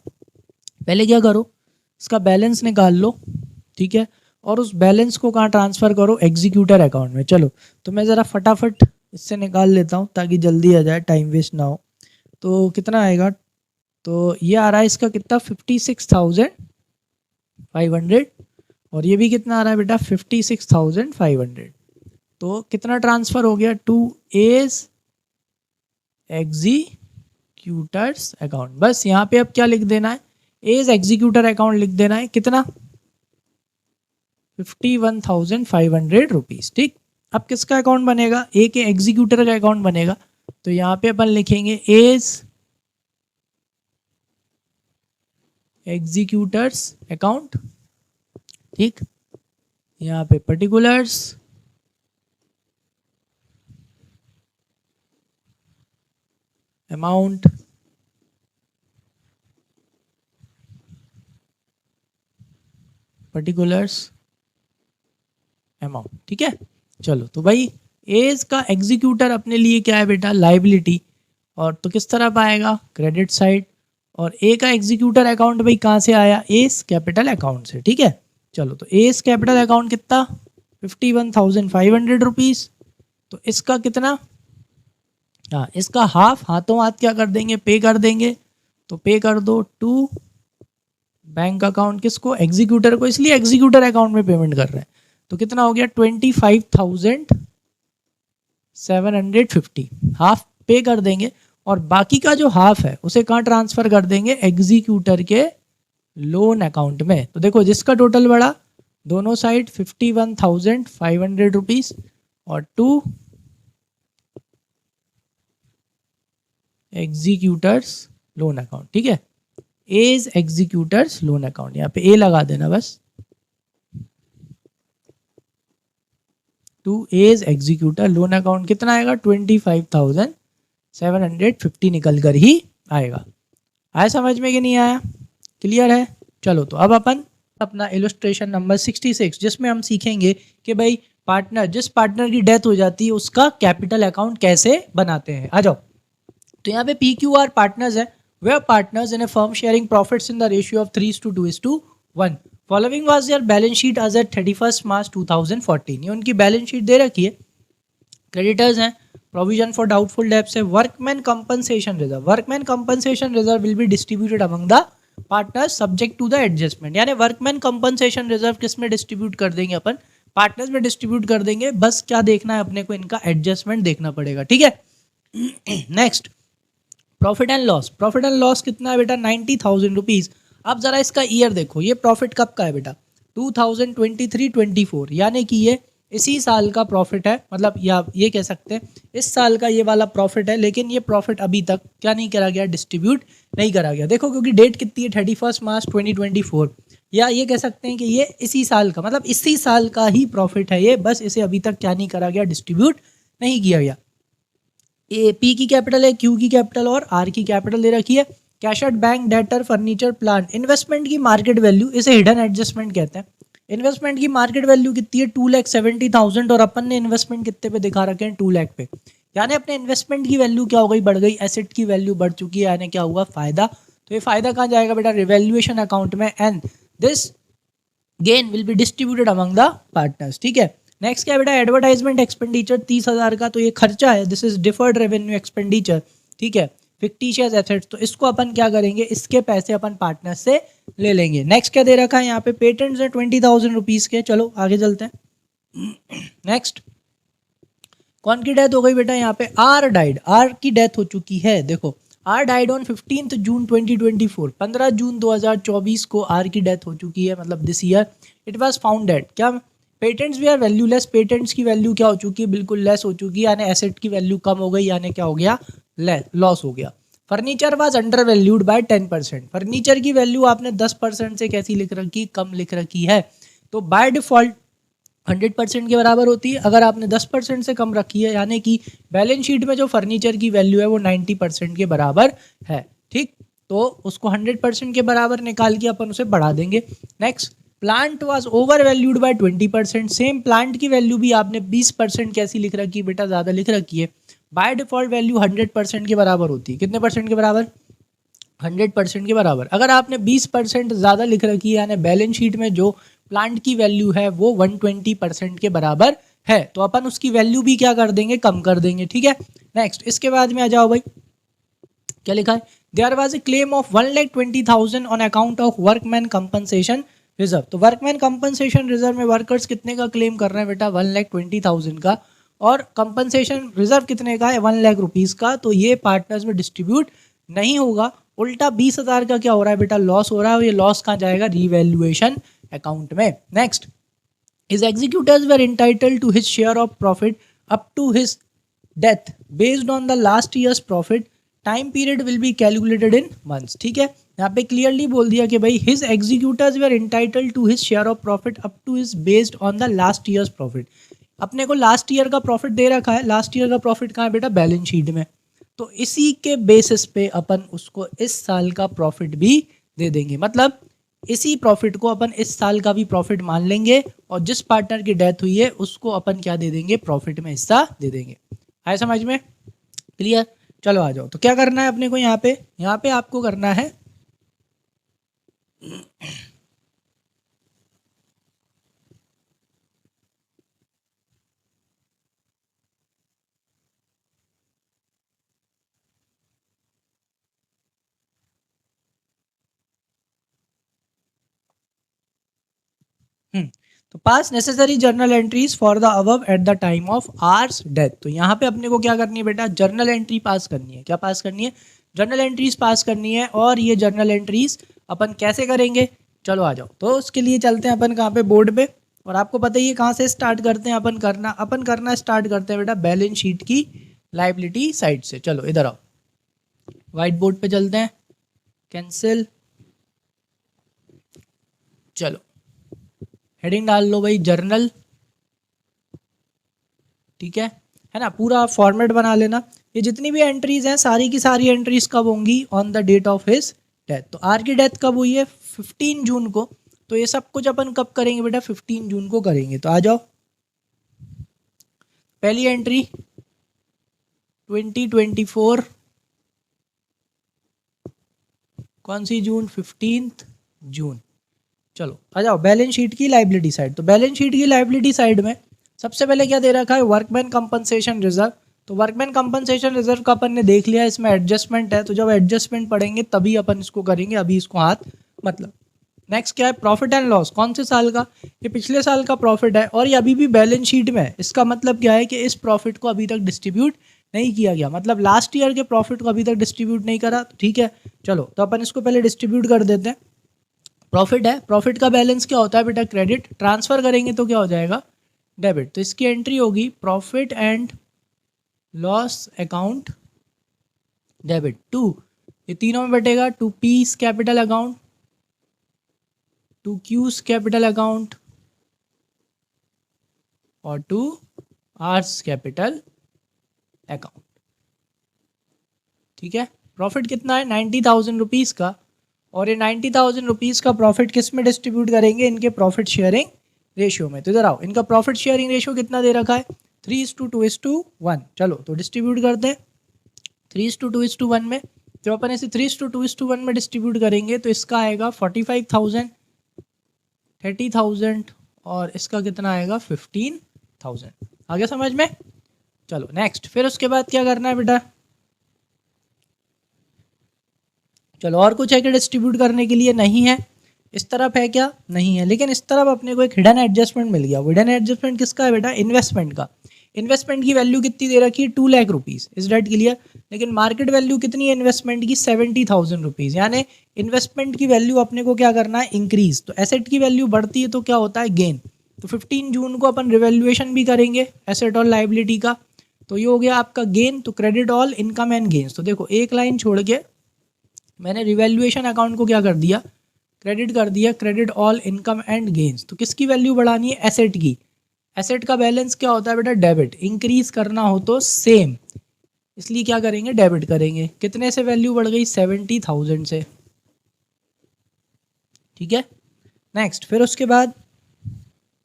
पहले क्या करो? इसका बैलेंस निकाल लो, ठीक है, और उस बैलेंस को कहाँ ट्रांसफर करो? एग्जीक्यूटर अकाउंट में। चलो, तो मैं ज़रा फटाफट इससे निकाल लेता हूँ ताकि जल्दी आ जाए, टाइम वेस्ट ना हो। तो कितना आएगा? तो ये आ रहा है इसका कितना? 56,500, और ये भी कितना आ रहा है बेटा? 56,500। तो कितना ट्रांसफ़र हो गया? To A's executors account. बस यहाँ पे अब क्या लिख देना है? एज एग्जीक्यूटर अकाउंट लिख देना है। कितना? 51,500 रुपीज़। ठीक, अब किसका अकाउंट बनेगा? ए के एग्जीक्यूटर का अकाउंट बनेगा। तो यहाँ पे अपन लिखेंगे एज एग्जीक्यूटर्स अकाउंट। ठीक, यहाँ पे पर्टिकुलर्स, अमाउंट, पर्टिकुलर्स, अमाउंट। ठीक है, चलो, तो भाई एज का एग्जीक्यूटर अपने लिए क्या है बेटा? लाइबिलिटी। और तो किस तरफ आएगा? Credit side. और ए का एग्जीक्यूटर अकाउंट भाई कहाँ से आया? एस कैपिटल अकाउंट से। ठीक है, चलो, तो एस कैपिटल अकाउंट कितना? 51,500 रुपीज़। तो इसका कितना? हाँ, इसका हाफ हाथों हाथ क्या कर देंगे? पे कर देंगे। तो पे कर दो टू बैंक अकाउंट। किसको? एग्जीक्यूटर को, इसलिए एग्जीक्यूटर अकाउंट में पेमेंट कर रहे हैं। तो कितना हो गया? 25,750। हाफ पे कर देंगे, और बाकी का जो हाफ है उसे कहाँ ट्रांसफर कर देंगे? एग्जीक्यूटर के लोन अकाउंट में। तो देखो, जिसका टोटल बढ़ा दोनों साइड 51,500 रुपीज़, और टू एग्जीक्यूटर्स लोन अकाउंट। ठीक है, एज एग्जीक्यूटर्स लोन अकाउंट, यहाँ पे ए लगा देना बस। To A's executor loan account कितना आएगा? 25,750 निकल कर ही आएगा। आया समझ में कि नहीं आया? क्लियर है? चलो, तो अब अपन अपना इलस्ट्रेशन नंबर 66, जिसमें हम सीखेंगे कि भाई पार्टनर, जिस पार्टनर की डेथ हो जाती है उसका कैपिटल अकाउंट कैसे बनाते हैं। आ जाओ, तो यहाँ पे PQR पार्टनर्स है, were partners in a firm sharing profits in the ratio of 3:2:1. Following was their balance sheet as at 31st March 2014. ये उनकी बैलेंस शीट दे रखी है. क्रेडिटर्स हैं, प्रोविजन फॉर डाउटफुल डेब्ट्स है, workman compensation reserve. Workman compensation reserve will be distributed among the partners subject to the adjustment. यानी workman compensation reserve किस में distribute कर देंगे अपन, पार्टनर्स में डिस्ट्रीब्यूट कर देंगे. बस क्या देखना है अपने को, इनका एडजस्टमेंट देखना पड़ेगा. ठीक है. Next, profit and loss. Profit and loss कितना है बेटा, 90,000 रुपीज. अब जरा इसका ईयर देखो, ये प्रॉफिट कब का है बेटा, 2023-24, यानी कि ये इसी साल का प्रॉफिट है. मतलब या ये कह सकते हैं इस साल का ये वाला प्रॉफिट है, लेकिन ये प्रॉफिट अभी तक क्या नहीं करा गया, डिस्ट्रीब्यूट नहीं करा गया. देखो क्योंकि डेट कितनी है, 31 मार्च 2024. या ये कह सकते हैं कि ये इसी साल का, मतलब इसी साल का ही प्रॉफिट है ये, बस इसे अभी तक क्या नहीं करा गया, डिस्ट्रीब्यूट नहीं किया गया. ए पी की कैपिटल है, क्यू की कैपिटल और आर की कैपिटल दे रखी है. Cash at bank, debtor, furniture, plant. Investment की मार्केट वैल्यू, इसे हिडन एडजस्टमेंट कहते हैं. इन्वेस्टमेंट की मार्केट वैल्यू कितनी है, 2,70,000, और अपन ने इन्वेस्टमेंट कितने पे दिखा रखे हैं, 2 लाख पे. यानी अपने इन्वेस्टमेंट की वैल्यू क्या हो गई, बढ़ गई. एसेट की वैल्यू बढ़ चुकी है, यानी क्या हुआ, फायदा. तो ये फायदा कहाँ जाएगा बेटा, रिवैल्यूएशन अकाउंट में, and this gain will be distributed among the partners. ठीक है. नेक्स्ट क्या है बेटा, एडवर्टाइजमेंट एक्सपेंडिचर 30,000 का, तो ये खर्चा है, this is deferred revenue expenditure. ठीक है. फिक्टिशियस एसेट्स, तो इसको अपन क्या करेंगे, इसके पैसे अपन पार्टनर से ले लेंगे. नेक्स्ट क्या दे रखा है यहाँ पे, पेटेंट्स है 20,000 रुपीज के. चलो आगे चलते हैं. नेक्स्ट, कौन की डेथ हो गई बेटा, यहाँ पे आर डाइड. आर की डेथ हो चुकी है. देखो, आर डाइड ऑन 15 जून 2024. 15 जून 2024 को आर की डेथ हो चुकी है, मतलब this year. It was found date, क्या पेटेंट्स भी आर वैल्यूलेस. पेटेंट्स की वैल्यू क्या हो चुकी है, बिल्कुल लेस हो चुकी है, यानी एसेट की वैल्यू कम हो गई, यानी क्या हो गया, लॉस हो गया. Furniture was under valued bye 10%. Furniture की वैल्यू आपने 10% से कैसी लिख रखी, कम लिख रखी है. तो बाय डिफॉल्ट 100% के बराबर होती है. अगर आपने 10% से कम रखी है, यानी कि बैलेंस शीट में जो फर्नीचर की वैल्यू है वो 90% के बराबर है. ठीक, तो उसको 100% के बराबर निकाल के अपन उसे बढ़ा देंगे. Next, plant was over valued bye 20%. Same plant की वैल्यू भी आपने 20% कैसी लिख रखी है बेटा, ज़्यादा लिख रखी है. बाय डिफॉल्ट वैल्यू 100% के बराबर होती है. कितने परसेंट के बराबर, 100% के बराबर. अगर आपने 20% ज़्यादा लिख रखी है, यानी बैलेंस शीट में जो प्लांट की वैल्यू है वो 120% के बराबर है, तो अपन उसकी वैल्यू भी क्या कर देंगे, कम कर देंगे. ठीक है. नेक्स्ट, इसके बाद में आ जाओ भाई, क्या लिखा है, there was a claim of 1,20,000 on account of workman compensation reserve. तो वर्कमैन कंपनसेशन रिजर्व में वर्कर्स कितने का क्लेम कर रहे हैं बेटा, 1,20,000 का, और कंपनसेशन रिजर्व कितने का है, 1 लाख रुपीज़ का. तो ये पार्टनर्स में डिस्ट्रीब्यूट नहीं होगा. उल्टा 20,000 का क्या हो रहा है बेटा, लॉस हो रहा है. और ये लॉस कहाँ जाएगा, रिवैल्यूएशन अकाउंट में. Next, his executors were entitled to his share of profit up to his death based on the last years profit. Time period will be calculated in months. ठीक है. यहाँ पे क्लियरली बोल दिया कि भाई his executors were entitled to his share of profit up to his based on the last years profit. अपने को लास्ट ईयर का प्रॉफिट दे रखा है. लास्ट ईयर का प्रॉफिट कहाँ है बेटा, बैलेंस शीट में. तो इसी के बेसिस पे अपन उसको इस साल का प्रॉफिट भी दे देंगे. मतलब इसी प्रॉफिट को अपन इस साल का भी प्रॉफिट मान लेंगे, और जिस पार्टनर की डेथ हुई है उसको अपन क्या दे देंगे, प्रॉफिट में हिस्सा दे देंगे. आए समझ में, क्लियर. चलो आ जाओ. तो क्या करना है अपने को, यहाँ पे आपको करना है तो pass necessary journal entries for the above at the time of R's death. तो यहाँ पे अपने को क्या करनी है बेटा, जर्नल एंट्री पास करनी है. क्या पास करनी है, जर्नल एंट्रीज पास करनी है. और ये जर्नल एंट्रीज अपन कैसे करेंगे, चलो आ जाओ. तो उसके लिए चलते हैं अपन कहाँ पे, बोर्ड पे. और आपको पता ही है कहाँ से स्टार्ट करते हैं अपन करना स्टार्ट करते हैं बेटा बैलेंस शीट की लाइबिलिटी साइड से. चलो इधर आओ, व्हाइट बोर्ड पे चलते हैं. कैंसिल, चलो हेडिंग डाल लो भाई, जर्नल. ठीक है ना. पूरा फॉर्मेट बना लेना. ये जितनी भी एंट्रीज हैं सारी की सारी एंट्रीज कब होंगी, on the date of his death. तो आर की डेथ कब हुई है, 15 जून को. तो ये सब कुछ अपन कब करेंगे बेटा, 15 जून को करेंगे. तो आ जाओ, पहली एंट्री 2024 कौन सी जून, 15 जून। चलो आ जाओ बैलेंस शीट की लाइबिलिटी साइड। तो बैलेंस शीट की लाइबिलिटी साइड में सबसे पहले क्या दे रखा है, वर्कमैन कंपनसेशन रिजर्व। तो वर्कमैन कंपनसेशन रिजर्व का अपन ने देख लिया, इसमें एडजस्टमेंट है, तो जब एडजस्टमेंट पढ़ेंगे तभी अपन इसको करेंगे, अभी इसको हाथ मतलब। नेक्स्ट क्या है, प्रॉफिट एंड लॉस, कौन से साल का, ये पिछले साल का प्रॉफिट है और ये अभी भी बैलेंस शीट में है। इसका मतलब क्या है कि इस प्रॉफिट को अभी तक डिस्ट्रीब्यूट नहीं किया गया, मतलब लास्ट ईयर के प्रॉफिट को अभी तक डिस्ट्रीब्यूट नहीं करा। तो ठीक है, चलो तो अपन इसको पहले डिस्ट्रीब्यूट कर देते हैं। प्रॉफिट है, प्रॉफिट का बैलेंस क्या होता है बेटा, क्रेडिट। ट्रांसफर करेंगे तो क्या हो जाएगा, डेबिट। तो इसकी एंट्री होगी profit and loss account debit to, ये तीनों में बटेगा, to P's capital account, to Q's capital account और टू आर्स कैपिटल अकाउंट। ठीक है, प्रॉफिट कितना है 90,000 रुपीज़ का, और ये 90,000 रुपीज़ का प्रॉफिट किस में डिस्ट्रीब्यूट करेंगे, इनके प्रॉफिट शेयरिंग रेशियो में। तो इधर आओ, इनका प्रॉफिट शेयरिंग रेशियो कितना दे रखा है, 3:2:1। चलो तो डिस्ट्रीब्यूट करते हैं 3:2:1 में। जब अपन इसे 3:2:1 में डिस्ट्रीब्यूट करेंगे तो इसका आएगा 45,000, 30,000 और इसका कितना आएगा 15,000। आगे समझ में। चलो नेक्स्ट, फिर उसके बाद क्या करना है बेटा, चलो और कुछ है कि डिस्ट्रीब्यूट करने के लिए, नहीं है। इस तरफ है क्या, नहीं है, लेकिन इस तरफ अपने को एक हिडन एडजस्टमेंट मिल गया। हिडन एडजस्टमेंट किसका है बेटा, इन्वेस्टमेंट का। इन्वेस्टमेंट की वैल्यू कितनी दे रखी है, 2 लाख रुपीज़, इस डेट क्लियर। लेकिन मार्केट वैल्यू कितनी है इन्वेस्टमेंट की, 70,000 रुपीज़। यानी इन्वेस्टमेंट की वैल्यू अपने को क्या करना है, इंक्रीज। तो एसेट की वैल्यू बढ़ती है तो क्या होता है, गेन। तो 15 जून को अपन रिवैल्यूएशन भी करेंगे एसेट और लाइबिलिटी का, तो ये हो गया आपका गेन। तो credit all income and gains. तो देखो एक लाइन छोड़ के मैंने रिवैल्यूएशन अकाउंट को क्या कर दिया, क्रेडिट कर दिया, credit all income and gains. तो किसकी वैल्यू बढ़ानी है, एसेट की। एसेट का बैलेंस क्या होता है बेटा, डेबिट। इंक्रीज करना हो तो सेम, इसलिए क्या करेंगे, डेबिट करेंगे। कितने से वैल्यू बढ़ गई, 70,000 से। ठीक है, नेक्स्ट, फिर उसके बाद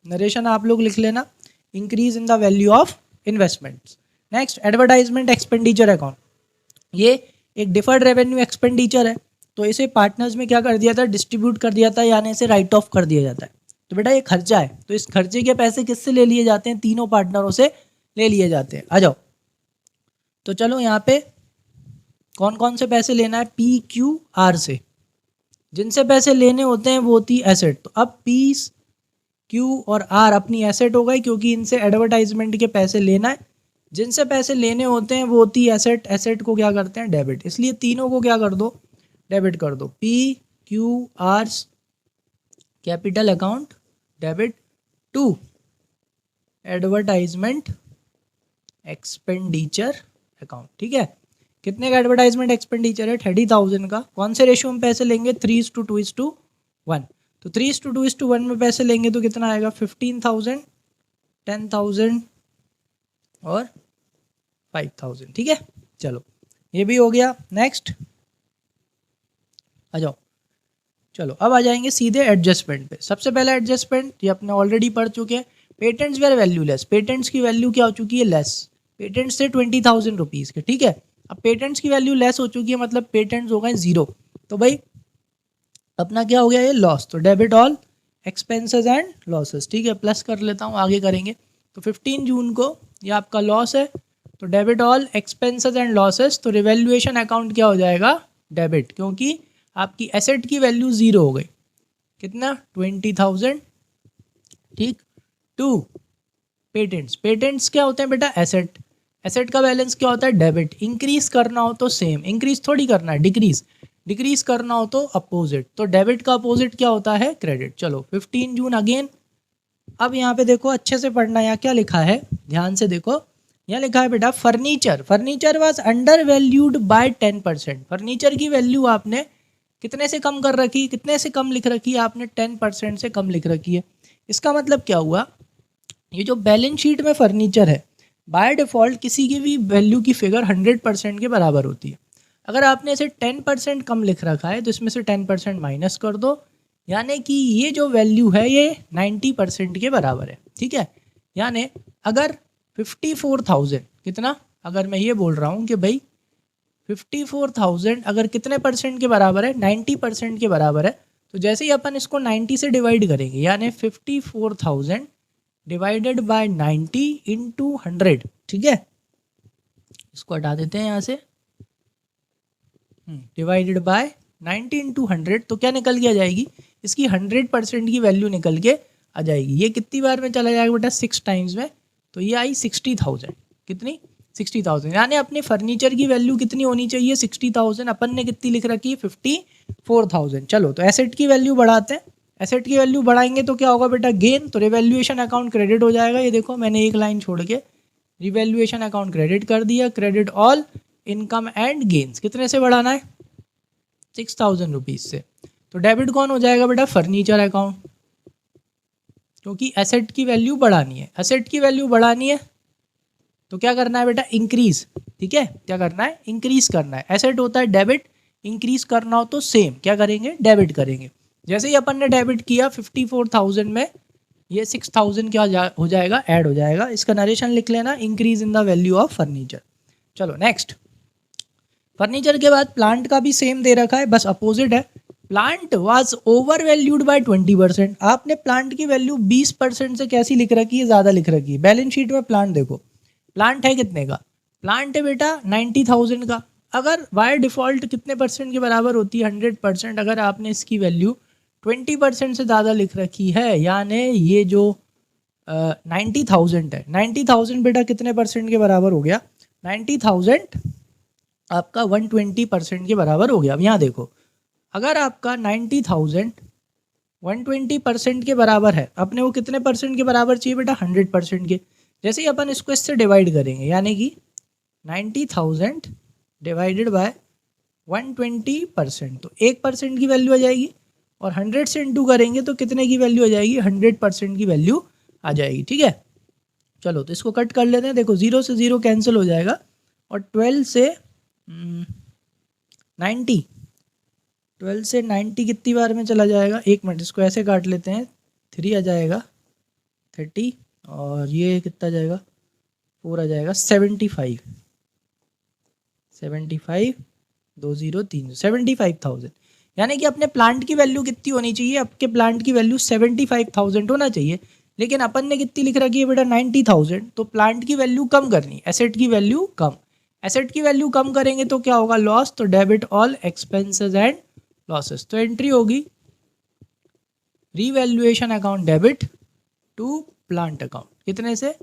नरेशन आप लोग लिख लेना, increase in the value of investments. Next, advertisement expenditure account, ये एक डिफर्ड रेवेन्यू एक्सपेंडिचर है। तो इसे पार्टनर्स में क्या कर दिया था, डिस्ट्रीब्यूट कर दिया था, यानी इसे राइट ऑफ कर दिया जाता है। तो बेटा ये खर्चा है, तो इस खर्चे के पैसे किससे ले लिए जाते हैं, तीनों पार्टनरों से ले लिए जाते हैं। आ जाओ, तो चलो यहाँ पे कौन कौन से पैसे लेना है, पी क्यू आर से। जिनसे पैसे लेने होते हैं वो होती एसेट। तो अब पी क्यू और आर अपनी एसेट हो गई, क्योंकि इनसे एडवर्टाइजमेंट के पैसे लेना है। जिनसे पैसे लेने होते हैं वो होती एसेट। एसेट को क्या करते हैं, डेबिट। इसलिए तीनों को क्या कर दो, डेबिट कर दो। P Q R capital account debit to advertisement expenditure account. ठीक है, कितने का एडवर्टाइजमेंट एक्सपेंडिचर है, 30,000 का। कौन से रेशियो में पैसे लेंगे, 3:2:1। तो 3:2:1 में पैसे लेंगे तो कितना आएगा, 15,000, 10,000 और 5,000। ठीक है, चलो ये भी हो गया। नेक्स्ट आ जाओ, चलो अब आ जाएंगे सीधे एडजस्टमेंट पे। सबसे पहला एडजस्टमेंट ये अपने ऑलरेडी पढ़ चुके हैं, patents were valueless. Patents की वैल्यू क्या हो चुकी है, लेस। पेटेंट्स से 20,000 रुपीज़ के। ठीक है, अब पेटेंट्स की वैल्यू लेस हो चुकी है, मतलब पेटेंट्स हो गए 0। तो भाई अपना क्या हो गया, ये लॉस। तो debit all expenses and losses. ठीक है, प्लस कर लेता हूँ, आगे करेंगे। तो 15 जून को ये आपका लॉस है, तो debit all expenses and losses. तो रिवैल्यूएशन अकाउंट क्या हो जाएगा, डेबिट, क्योंकि आपकी एसेट की वैल्यू 0 हो गई। कितना, 20,000। ठीक, टू पेटेंट्स। पेटेंट्स क्या होते हैं बेटा, एसेट। एसेट का बैलेंस क्या होता है, डेबिट। इंक्रीज करना हो तो सेम, इंक्रीज थोड़ी करना है, डिक्रीज। डिक्रीज करना हो तो अपोजिट। तो डेबिट का अपोजिट क्या होता है, क्रेडिट। चलो 15 जून अगेन। अब यहाँ पे देखो, अच्छे से पढ़ना, यहाँ क्या लिखा है, ध्यान से देखो। यहाँ लिखा है बेटा, furniture. Furniture was under valued bye 10%। Furniture की वैल्यू आपने कितने से कम कर रखी, कितने से कम लिख रखी है आपने, 10% से कम लिख रखी है। इसका मतलब क्या हुआ, ये जो बैलेंस शीट में फर्नीचर है, बाय डिफ़ॉल्ट किसी की भी वैल्यू की फिगर 100% के बराबर होती है। अगर आपने इसे 10% कम लिख रखा है तो इसमें से 10% माइनस कर दो, यानी कि ये जो वैल्यू है ये 90% के बराबर है। ठीक है, यानी अगर 54,000, कितना, अगर मैं ये बोल रहा हूँ कि भाई 54,000 अगर कितने परसेंट के बराबर है, 90% के बराबर है, तो जैसे ही अपन इसको 90 से डिवाइड करेंगे, यानी 54,000 डिवाइडेड बाय 90 इंटू 100, ठीक है, इसको हटा देते हैं यहाँ से, डिवाइडेड बाय 90 इंटू 100, तो क्या निकल के आ जाएगी, इसकी 100% की वैल्यू निकल के आ जाएगी। ये कितनी बार में चला जाएगा बेटा, 6 टाइम्स में, तो ये आई 60,000, कितनी, 60,000, यानी अपने फर्नीचर की वैल्यू कितनी होनी चाहिए, 60,000, अपन ने कितनी लिख रखी है, 54,000। चलो तो एसेट की वैल्यू बढ़ाते हैं, एसेट की वैल्यू बढ़ाएंगे तो क्या होगा बेटा, गेन, तो रिवैल्यूएशन अकाउंट क्रेडिट हो जाएगा। ये देखो मैंने एक लाइन छोड़ के रिवैल्यूएशन अकाउंट क्रेडिट कर दिया, credit all income and gains, कितने से बढ़ाना है, 6,000 रुपीज से। तो डेबिट कौन हो जाएगा बेटा, फर्नीचर अकाउंट, क्योंकि एसेट की वैल्यू बढ़ानी है, एसेट की वैल्यू बढ़ानी है तो क्या करना है बेटा, इंक्रीज, ठीक है, क्या करना है, इंक्रीज करना है। एसेट होता है डेबिट, इंक्रीज करना हो तो सेम क्या करेंगे, डेबिट करेंगे। जैसे ही अपन ने डेबिट किया 54,000 में, ये 6,000 क्या हो जाएगा, ऐड हो जाएगा। इसका नरेशन लिख लेना, increase in the value of furniture. चलो नेक्स्ट, फर्नीचर के बाद प्लांट का भी सेम दे रखा है, बस अपोजिट है। Plant was over valued bye 20%, आपने प्लांट की वैल्यू 20% से कैसी लिख रखी है, ज़्यादा लिख रखी है। बैलेंस शीट में प्लांट देखो, प्लांट है कितने का, प्लांट है बेटा 90,000 का। अगर बाय डिफ़ॉल्ट कितने परसेंट के बराबर होती है, 100%। अगर आपने इसकी वैल्यू 20% से ज़्यादा लिख रखी है, यानी ये जो 90,000 है, 90,000 बेटा कितने परसेंट के बराबर हो गया, 90,000 आपका 120% के बराबर हो गया। अब यहाँ देखो, अगर आपका 90,000 120% के बराबर है, अपने वो कितने परसेंट के बराबर चाहिए बेटा, 100% के। जैसे ही अपन इसको इससे डिवाइड करेंगे, यानी कि 90,000 डिवाइडेड बाय 120%, तो 1% की वैल्यू आ जाएगी, और 100 से इंटू करेंगे तो कितने की वैल्यू आ जाएगी, 100% की वैल्यू आ जाएगी, ठीक है। चलो तो इसको कट कर लेते हैं, देखो 0 से 0 कैंसिल हो जाएगा, और 12 से 90 कितनी बार में चला जाएगा, एक मिनट, इसको ऐसे काट लेते हैं, 3 आ जाएगा 30, और ये कितना जाएगा, 4 आ जाएगा 75, 75,000, यानी कि अपने प्लांट की वैल्यू कितनी होनी चाहिए, आपके प्लांट की वैल्यू 75,000 होना चाहिए, लेकिन अपन ने कितनी लिख रखी है बेटा, 90,000। तो प्लांट की वैल्यू कम करनी, एसेट की वैल्यू कम, एसेट की वैल्यू कम करेंगे तो क्या होगा, लॉस, तो debit all expenses and losses. तो एंट्री होगी revaluation account debit to plant account, कितने से,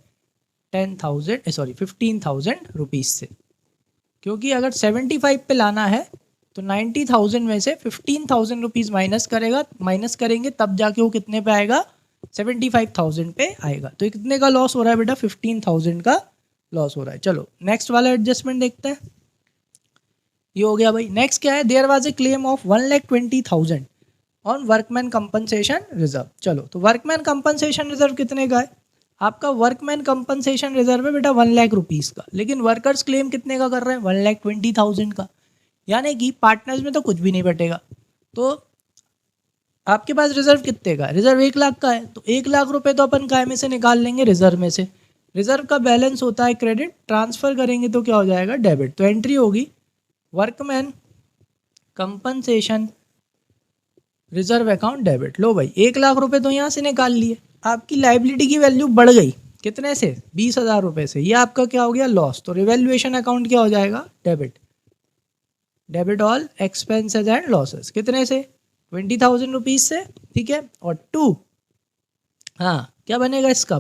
15,000 रुपीज़ से, क्योंकि अगर 75 पे लाना है तो 90,000 में से 15,000 रुपीज़ माइनस करेंगे, तब जाके वो कितने पे आएगा, 75,000 पे आएगा। तो कितने का लॉस हो रहा है बेटा, 15,000 का लॉस हो रहा है। चलो नेक्स्ट वाला एडजस्टमेंट देखते हैं, ये हो गया भाई। नेक्स्ट क्या है, there was a claim of 1,20,000 on workman compensation reserve. चलो तो वर्कमैन कंपनसेशन रिजर्व कितने का है, आपका वर्कमैन कंपनसेशन रिजर्व है बेटा 1 लाख रुपीज़ का, लेकिन वर्कर्स क्लेम कितने का कर रहे हैं, 1,20,000 का, यानी कि पार्टनर्स में तो कुछ भी नहीं बटेगा। तो आपके पास रिजर्व कितने का है, रिजर्व 1 लाख का है, तो 1 लाख रुपए तो अपन काय में से निकाल लेंगे, रिजर्व में से। रिजर्व का बैलेंस होता है क्रेडिट, ट्रांसफ़र करेंगे तो क्या हो जाएगा, डेबिट। तो एंट्री होगी workman compensation reserve account debit. लो भाई 1 लाख रुपए तो यहाँ से निकाल लिए, आपकी लाइबिलिटी की वैल्यू बढ़ गई, कितने से, 20,000 रुपये से, ये आपका क्या हो गया, लॉस। तो रिवैल्यूएशन अकाउंट क्या हो जाएगा, debit, debit all expenses and losses, कितने से, 20,000 रुपीज़ से, ठीक है। और 2, हाँ क्या बनेगा इसका,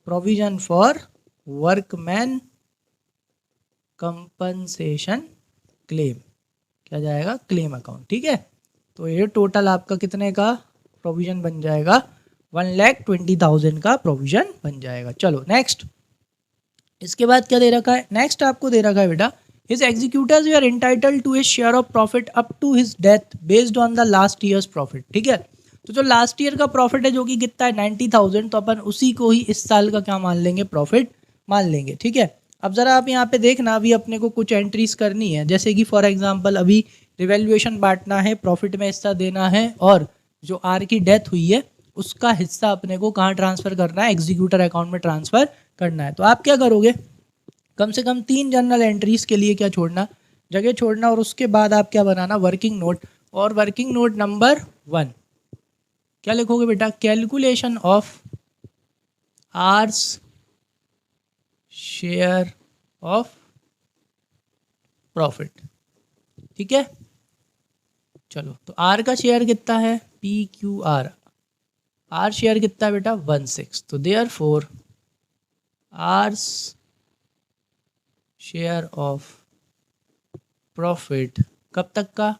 provision for workman compensation claim, क्या जाएगा, क्लेम अकाउंट, ठीक है। तो ये टोटल आपका कितने का प्रोविजन बन जाएगा, 1,20,000 का प्रोविजन बन जाएगा। चलो नेक्स्ट, इसके बाद क्या दे रखा है, नेक्स्ट आपको दे रखा है बेटा, his executors we are entitled to his share of profit up to his death based on the last years profit, ठीक है। तो जो लास्ट ईयर का प्रॉफिट है जो कि कितना है, 90,000, तो अपन उसी को ही इस साल का क्या मान लेंगे, प्रॉफिट मान लेंगे, ठीक है। अब ज़रा आप यहाँ पे देखना, अभी अपने को कुछ एंट्रीज करनी है, जैसे कि फॉर एग्जांपल अभी रिवैल्यूएशन बांटना है, प्रॉफिट में हिस्सा देना है, और जो आर की डेथ हुई है उसका हिस्सा अपने को कहाँ ट्रांसफ़र करना है, एग्जीक्यूटर अकाउंट में ट्रांसफ़र करना है। तो आप क्या करोगे, कम से कम 3 जर्नल एंट्रीज के लिए क्या छोड़ना, जगह छोड़ना, और उसके बाद आप क्या बनाना, वर्किंग नोट। और वर्किंग नोट नंबर 1 क्या लिखोगे बेटा, calculation of R's share of profit. ठीक है, चलो तो आर का शेयर कितना है, P Q R, R share कितना है बेटा 1/6, तो therefore R's share of profit कब तक का,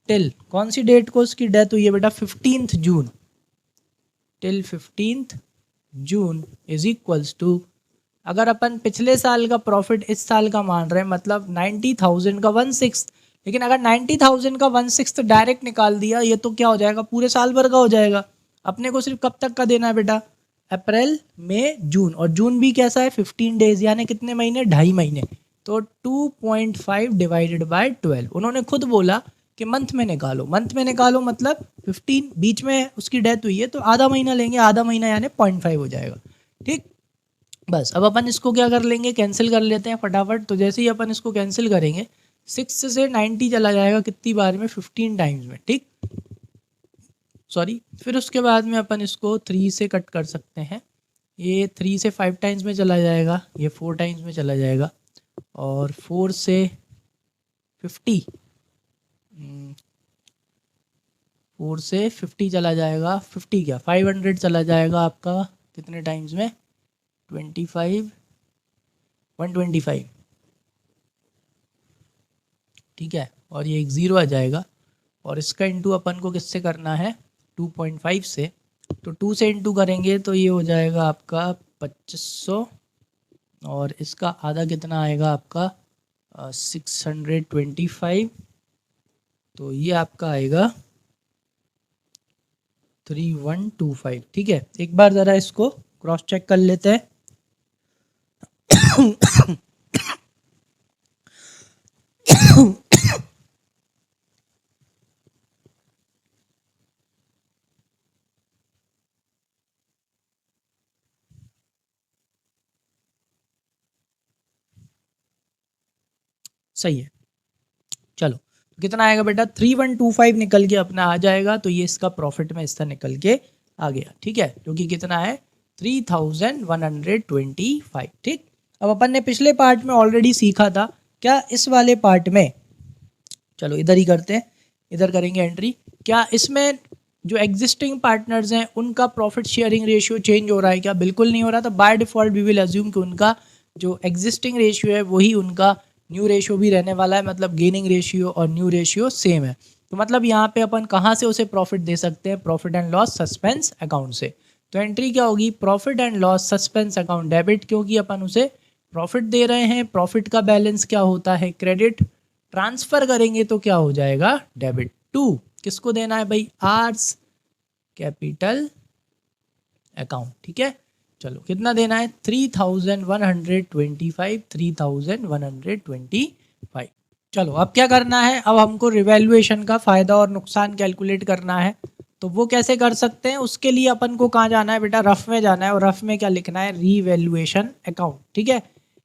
टिल कौन सी डेट को उसकी डेथ हुई है बेटा 15 June, till 15 June is equals to, अगर अपन पिछले साल का प्रॉफिट इस साल का मान रहे हैं मतलब 90,000 का 1/6, लेकिन अगर 90,000 का 1/6 तो डायरेक्ट निकाल दिया, ये तो क्या हो जाएगा पूरे साल भर का हो जाएगा। अपने को सिर्फ कब तक का देना है बेटा, अप्रैल मई जून, और जून भी कैसा है 15 डेज, यानी कितने महीने, 2.5 महीने। तो 2.5 डिवाइडेड बाय 12, उन्होंने खुद बोला कि मंथ में निकालो, मंथ में निकालो मतलब 15, बीच में उसकी डेथ हुई है तो आधा महीना लेंगे, आधा महीना यानी 0.5 हो जाएगा। ठीक, बस अब अपन इसको क्या कर लेंगे, कैंसिल कर लेते हैं फटाफट। तो जैसे ही अपन इसको कैंसिल करेंगे 6 से 90 चला जाएगा कितनी बार में, 15 टाइम्स में। ठीक, सॉरी, फिर उसके बाद में अपन इसको 3 से कट कर सकते हैं, ये 3 से 5 टाइम्स में चला जाएगा, ये 4 टाइम्स में चला जाएगा, और 4 से 50, 4 से 50 चला जाएगा, 50 क्या 500 चला जाएगा आपका कितने टाइम्स में, 25, 125। ठीक है, और ये एक 0 आ जाएगा, और इसका इंटू अपन को किससे करना है, 2.5 से, तो 2 से इंटू करेंगे तो ये हो जाएगा आपका 2500, और इसका आधा कितना आएगा आपका 625, तो ये आपका आएगा 3125। ठीक है, एक बार ज़रा इसको क्रॉस चेक कर लेते हैं। सही है, चलो तो कितना आएगा बेटा 3125 निकल के अपना आ जाएगा, तो ये इसका प्रॉफिट में इसका निकल के आ गया। ठीक है, जो कि कितना है 3125। ठीक, अब अपन ने पिछले पार्ट में ऑलरेडी सीखा था, क्या इस वाले पार्ट में, चलो इधर ही करते हैं, इधर करेंगे एंट्री, क्या इसमें जो एग्जिस्टिंग पार्टनर्स हैं उनका प्रॉफिट शेयरिंग रेशियो चेंज हो रहा है क्या, बिल्कुल नहीं हो रहा। तो by default we will assume कि उनका जो एग्जिस्टिंग रेशियो है वही उनका न्यू रेशियो भी रहने वाला है, मतलब गेनिंग रेशियो और न्यू रेशियो सेम है। तो मतलब यहाँ पे अपन कहाँ से उसे प्रॉफिट दे सकते हैं, profit and loss suspense account से। तो एंट्री क्या होगी, profit and loss suspense account debit, क्योंकि अपन उसे प्रॉफिट दे रहे हैं, प्रॉफिट का बैलेंस क्या होता है क्रेडिट, ट्रांसफर करेंगे तो क्या हो जाएगा डेबिट। टू किसको देना है भाई, आर्स कैपिटल अकाउंट। ठीक है, चलो कितना देना है 3125, 3125। चलो अब क्या करना है, अब हमको रिवैल्यूएशन का फ़ायदा और नुकसान कैलकुलेट करना है। तो वो कैसे कर सकते हैं, उसके लिए अपन को कहाँ जाना है बेटा, रफ में जाना है, और रफ में क्या लिखना है, रीवैल्यूएशन अकाउंट। ठीक है,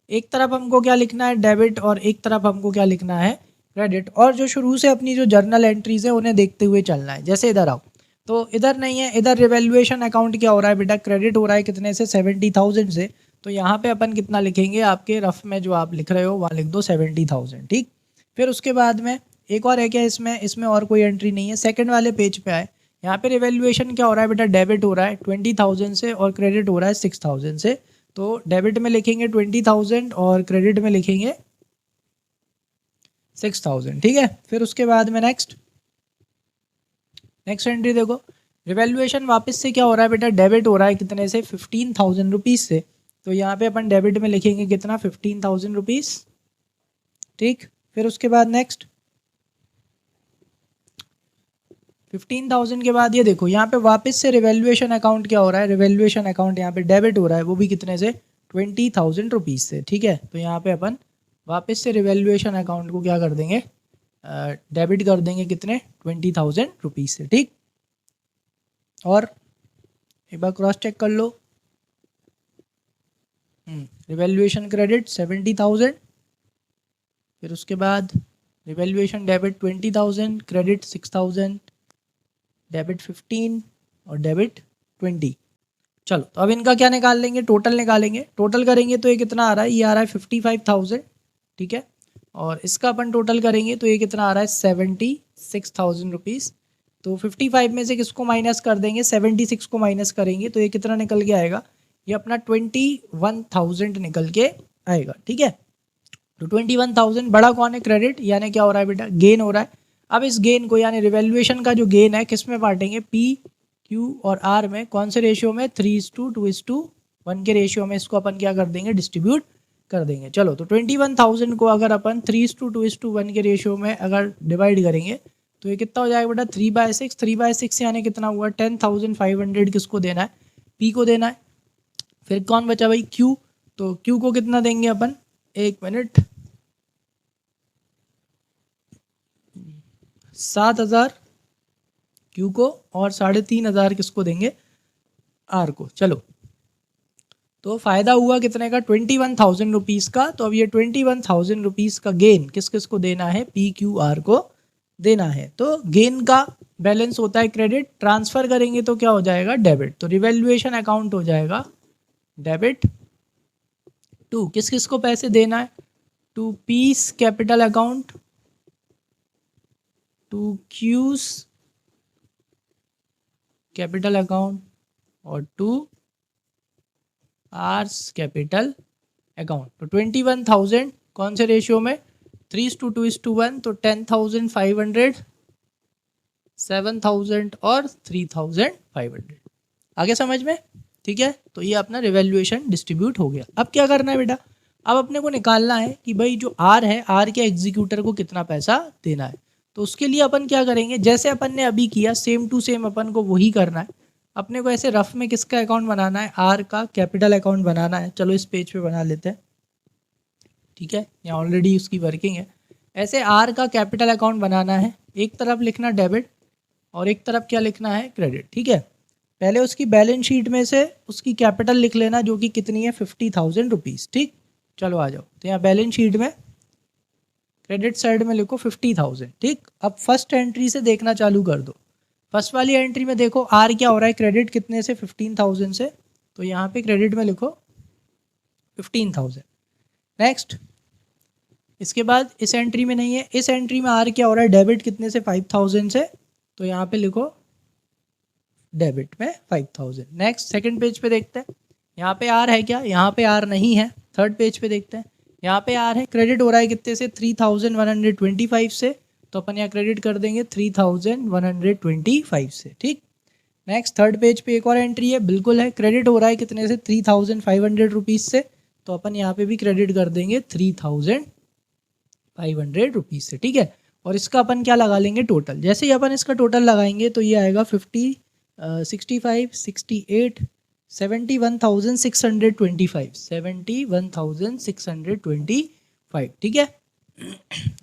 एक तरफ हमको क्या लिखना है डेबिट, और एक तरफ हमको क्या लिखना है क्रेडिट, और जो शुरू से अपनी जो जर्नल एंट्रीज है उन्हें देखते हुए चलना है। जैसे इधर आओ, तो इधर नहीं है, इधर रिवैल्यूएशन अकाउंट क्या हो रहा है बेटा, क्रेडिट हो रहा है कितने से 70,000 से, तो यहाँ पे अपन कितना लिखेंगे, आपके रफ में जो आप लिख रहे हो वहाँ लिख दो 70,000। ठीक, फिर उसके बाद में एक और है क्या, इसमें और कोई एंट्री नहीं है, सेकंड वाले पेज पे आए, यहाँ पे रिवैल्यूएशन क्या हो रहा है बेटा, डेबिट हो रहा है 20,000 से, और क्रेडिट हो रहा है 6,000 से। तो डेबिट में लिखेंगे 20,000 और क्रेडिट में लिखेंगे 6,000। ठीक है, फिर उसके बाद में नेक्स्ट एंट्री देखो, रिवैल्यूएशन वापस से क्या हो रहा है बेटा, डेबिट हो रहा है कितने से 15,000 रुपीज़ से, तो यहाँ पे अपन डेबिट में लिखेंगे कितना 15,000 रुपीज़। ठीक, फिर उसके बाद नेक्स्ट 15,000 के बाद ये देखो यहाँ पे वापस से रिवैल्यूएशन अकाउंट क्या हो रहा है, रिवैल्यूएशन अकाउंट यहाँ पे डेबिट हो रहा है, वो भी कितने से 20,000 रुपीज़ से। ठीक है, तो यहाँ पे अपन वापस से रिवैल्यूएशन अकाउंट को क्या कर देंगे, डेबिट कर देंगे कितने 20,000 रुपीज़ से। ठीक, और एक बार क्रॉस चेक कर लो, रिवैल्यूएशन क्रेडिट 70,000, फिर उसके बाद रिवैल्यूएशन डेबिट 20,000, क्रेडिट 6,000, डेबिट 15 और डेबिट 20। चलो तो अब इनका क्या निकाल लेंगे, टोटल निकालेंगे। टोटल करेंगे तो ये कितना आ रहा है, ये आ रहा है 55,000, ठीक है। और इसका अपन टोटल करेंगे तो ये कितना आ रहा है 76,000 रुपीज़। तो 55 में से किसको माइनस कर देंगे, 76 को माइनस करेंगे तो ये कितना निकल के आएगा, ये अपना 21,000 निकल के आएगा, ठीक है। तो 21,000 बड़ा कौन है, क्रेडिट, यानी क्या हो रहा है बेटा, गेन हो रहा है। अब इस गेन को यानी रिवैल्यूएशन का जो गेन है किस में बांटेंगे, पी क्यू और आर में, कौन से रेशियो में, 3:2:1 के रेशियो में इसको अपन क्या कर देंगे, डिस्ट्रीब्यूट कर देंगे। चलो तो 21,000 को अगर अपन 3:2:1 के रेशियो में अगर डिवाइड करेंगे तो ये कितना हो जाएगा बेटा, 3/6। 3/6 यानी कितना हुआ, 10,500 किसको देना है, पी को देना है। फिर कौन बचा भाई, क्यू। तो क्यू को कितना देंगे अपन, 1 मिनट, 7,000 क्यू को और 3,500 किसको देंगे, आर को। चलो तो फ़ायदा हुआ कितने का, 21,000 रुपीज़ का। तो अब ये 21,000 रुपीज़ का गेन किस किस को देना है, पी क्यू आर को देना है। तो गेन का बैलेंस होता है क्रेडिट, ट्रांसफ़र करेंगे तो क्या हो जाएगा, डेबिट। तो रिवैल्यूएशन अकाउंट हो जाएगा डेबिट टू किस किस को पैसे देना है, to P's capital account, to Q's capital account और टू आर्स कैपिटल अकाउंट। तो 21,000 कौन से रेशियो में, 3:2:1, तो 10,500, 7,000 और 3,500। आगे समझ में, ठीक है। तो ये अपना रिवैल्यूएशन डिस्ट्रीब्यूट हो गया। अब क्या करना है बेटा, अब अपने को निकालना है कि भाई जो आर है, आर के एग्जीक्यूटर को कितना पैसा देना है। तो उसके लिए अपन क्या करेंगे, जैसे अपन ने अभी किया सेम टू सेम अपन को वही करना है। अपने को ऐसे रफ में किसका अकाउंट बनाना है, आर का कैपिटल अकाउंट बनाना है। चलो इस पेज पे बना लेते हैं, ठीक है, यहाँ ऑलरेडी उसकी वर्किंग है। ऐसे आर का कैपिटल अकाउंट बनाना है, एक तरफ लिखना डेबिट और एक तरफ क्या लिखना है, क्रेडिट, ठीक है। पहले उसकी बैलेंस शीट में से उसकी कैपिटल लिख लेना जो कि कितनी है, 50,000 रुपीज़, ठीक। चलो आ जाओ, तो यहाँ बैलेंस शीट में क्रेडिट साइड में लिखो 50,000, ठीक। अब फर्स्ट एंट्री से देखना चालू कर दो। फर्स्ट वाली एंट्री में देखो आर क्या हो रहा है, क्रेडिट कितने से, 15,000 से। तो यहाँ पे क्रेडिट में लिखो 15,000। नेक्स्ट, इसके बाद इस एंट्री में नहीं है, इस एंट्री में आर क्या हो रहा है, डेबिट कितने से, 5,000 से। तो यहाँ पे लिखो डेबिट में 5,000। नेक्स्ट सेकंड पेज पे देखते हैं, यहाँ पे आर है क्या, यहाँ पे आर नहीं है। थर्ड पेज पे देखते हैं, यहाँ पे आर है, क्रेडिट हो रहा है कितने से, 3,125 से। तो अपन यहाँ क्रेडिट कर देंगे 3,125 से, ठीक। नेक्स्ट थर्ड पेज पे एक और एंट्री है, बिल्कुल है, क्रेडिट हो रहा है कितने से, 3,500 रुपीज़ से। तो अपन यहाँ पे भी क्रेडिट कर देंगे 3,500 रुपीज़ से, ठीक है। और इसका अपन क्या लगा लेंगे, टोटल। जैसे ही अपन इसका टोटल लगाएंगे तो ये आएगा 50, 65, 68, 71,625, 71,625, ठीक है।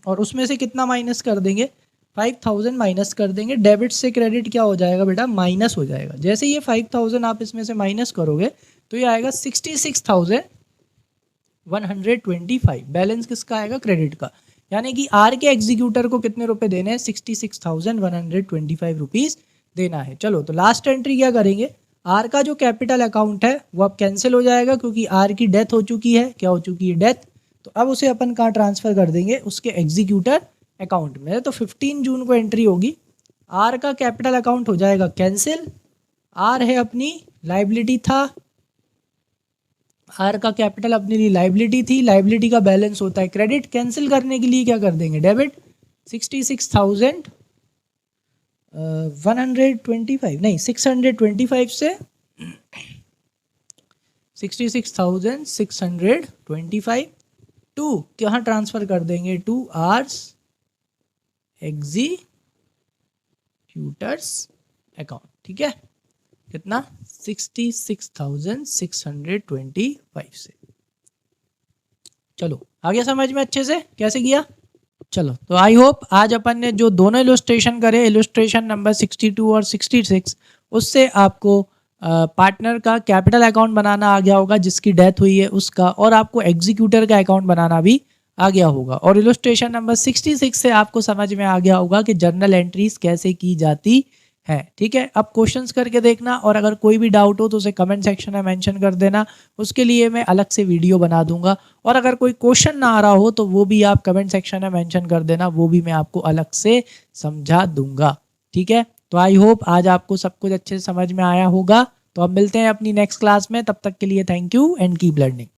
और उसमें से कितना माइनस कर देंगे, 5,000 माइनस कर देंगे। डेबिट से क्रेडिट क्या हो जाएगा बेटा, माइनस हो जाएगा। जैसे ये 5,000 आप इसमें से माइनस करोगे तो ये आएगा 66,125। बैलेंस किसका आएगा, क्रेडिट का। यानी कि आर के एग्जीक्यूटर को कितने रुपए देने हैं, 66,125 रुपीज़ देना है। चलो तो लास्ट एंट्री क्या करेंगे, आर का जो कैपिटल अकाउंट है वो अब कैंसिल हो जाएगा क्योंकि आर की डेथ हो चुकी है। क्या हो चुकी है, डेथ। तो अब उसे अपन कहाँ ट्रांसफ़र कर देंगे, उसके एग्जीक्यूटर अकाउंट में। तो 15 जून को एंट्री होगी, आर का कैपिटल अकाउंट हो जाएगा कैंसिल। आर है अपनी लाइबिलिटी था, आर का कैपिटल अपने लिए लाइबिलिटी थी, लाइबिलिटी का बैलेंस होता है क्रेडिट। कैंसिल करने के लिए क्या कर देंगे, डेबिट। 66,125 नहीं 625 से 66,625 टू कहाँ ट्रांसफ़र कर देंगे, टू आर्स एग्जीक्यूटर्स अकाउंट, ठीक है। कितना, 66,625 से। चलो आगे समझ में अच्छे से कैसे किया। चलो तो आई होप आज अपन ने जो दोनों इलस्ट्रेशन करे, इलस्ट्रेशन नंबर 62 और 66, उससे आपको पार्टनर का कैपिटल अकाउंट बनाना आ गया होगा, जिसकी डेथ हुई है उसका, और आपको एग्जीक्यूटर का अकाउंट बनाना भी आ गया होगा। और इलस्ट्रेशन नंबर 66 से आपको समझ में आ गया होगा कि जर्नल एंट्रीज कैसे की जाती है। ठीक है, अब क्वेश्चंस करके देखना, और अगर कोई भी डाउट हो तो उसे कमेंट सेक्शन में मेंशन कर देना, उसके लिए मैं अलग से वीडियो बना दूंगा। और अगर कोई क्वेश्चन ना आ रहा हो तो वो भी आप कमेंट सेक्शन में मेंशन कर देना, वो भी मैं आपको अलग से समझा दूंगा। ठीक है, तो आई होप आज आपको सब कुछ अच्छे से समझ में आया होगा। तो अब मिलते हैं अपनी नेक्स्ट क्लास में, तब तक के लिए thank you and keep learning.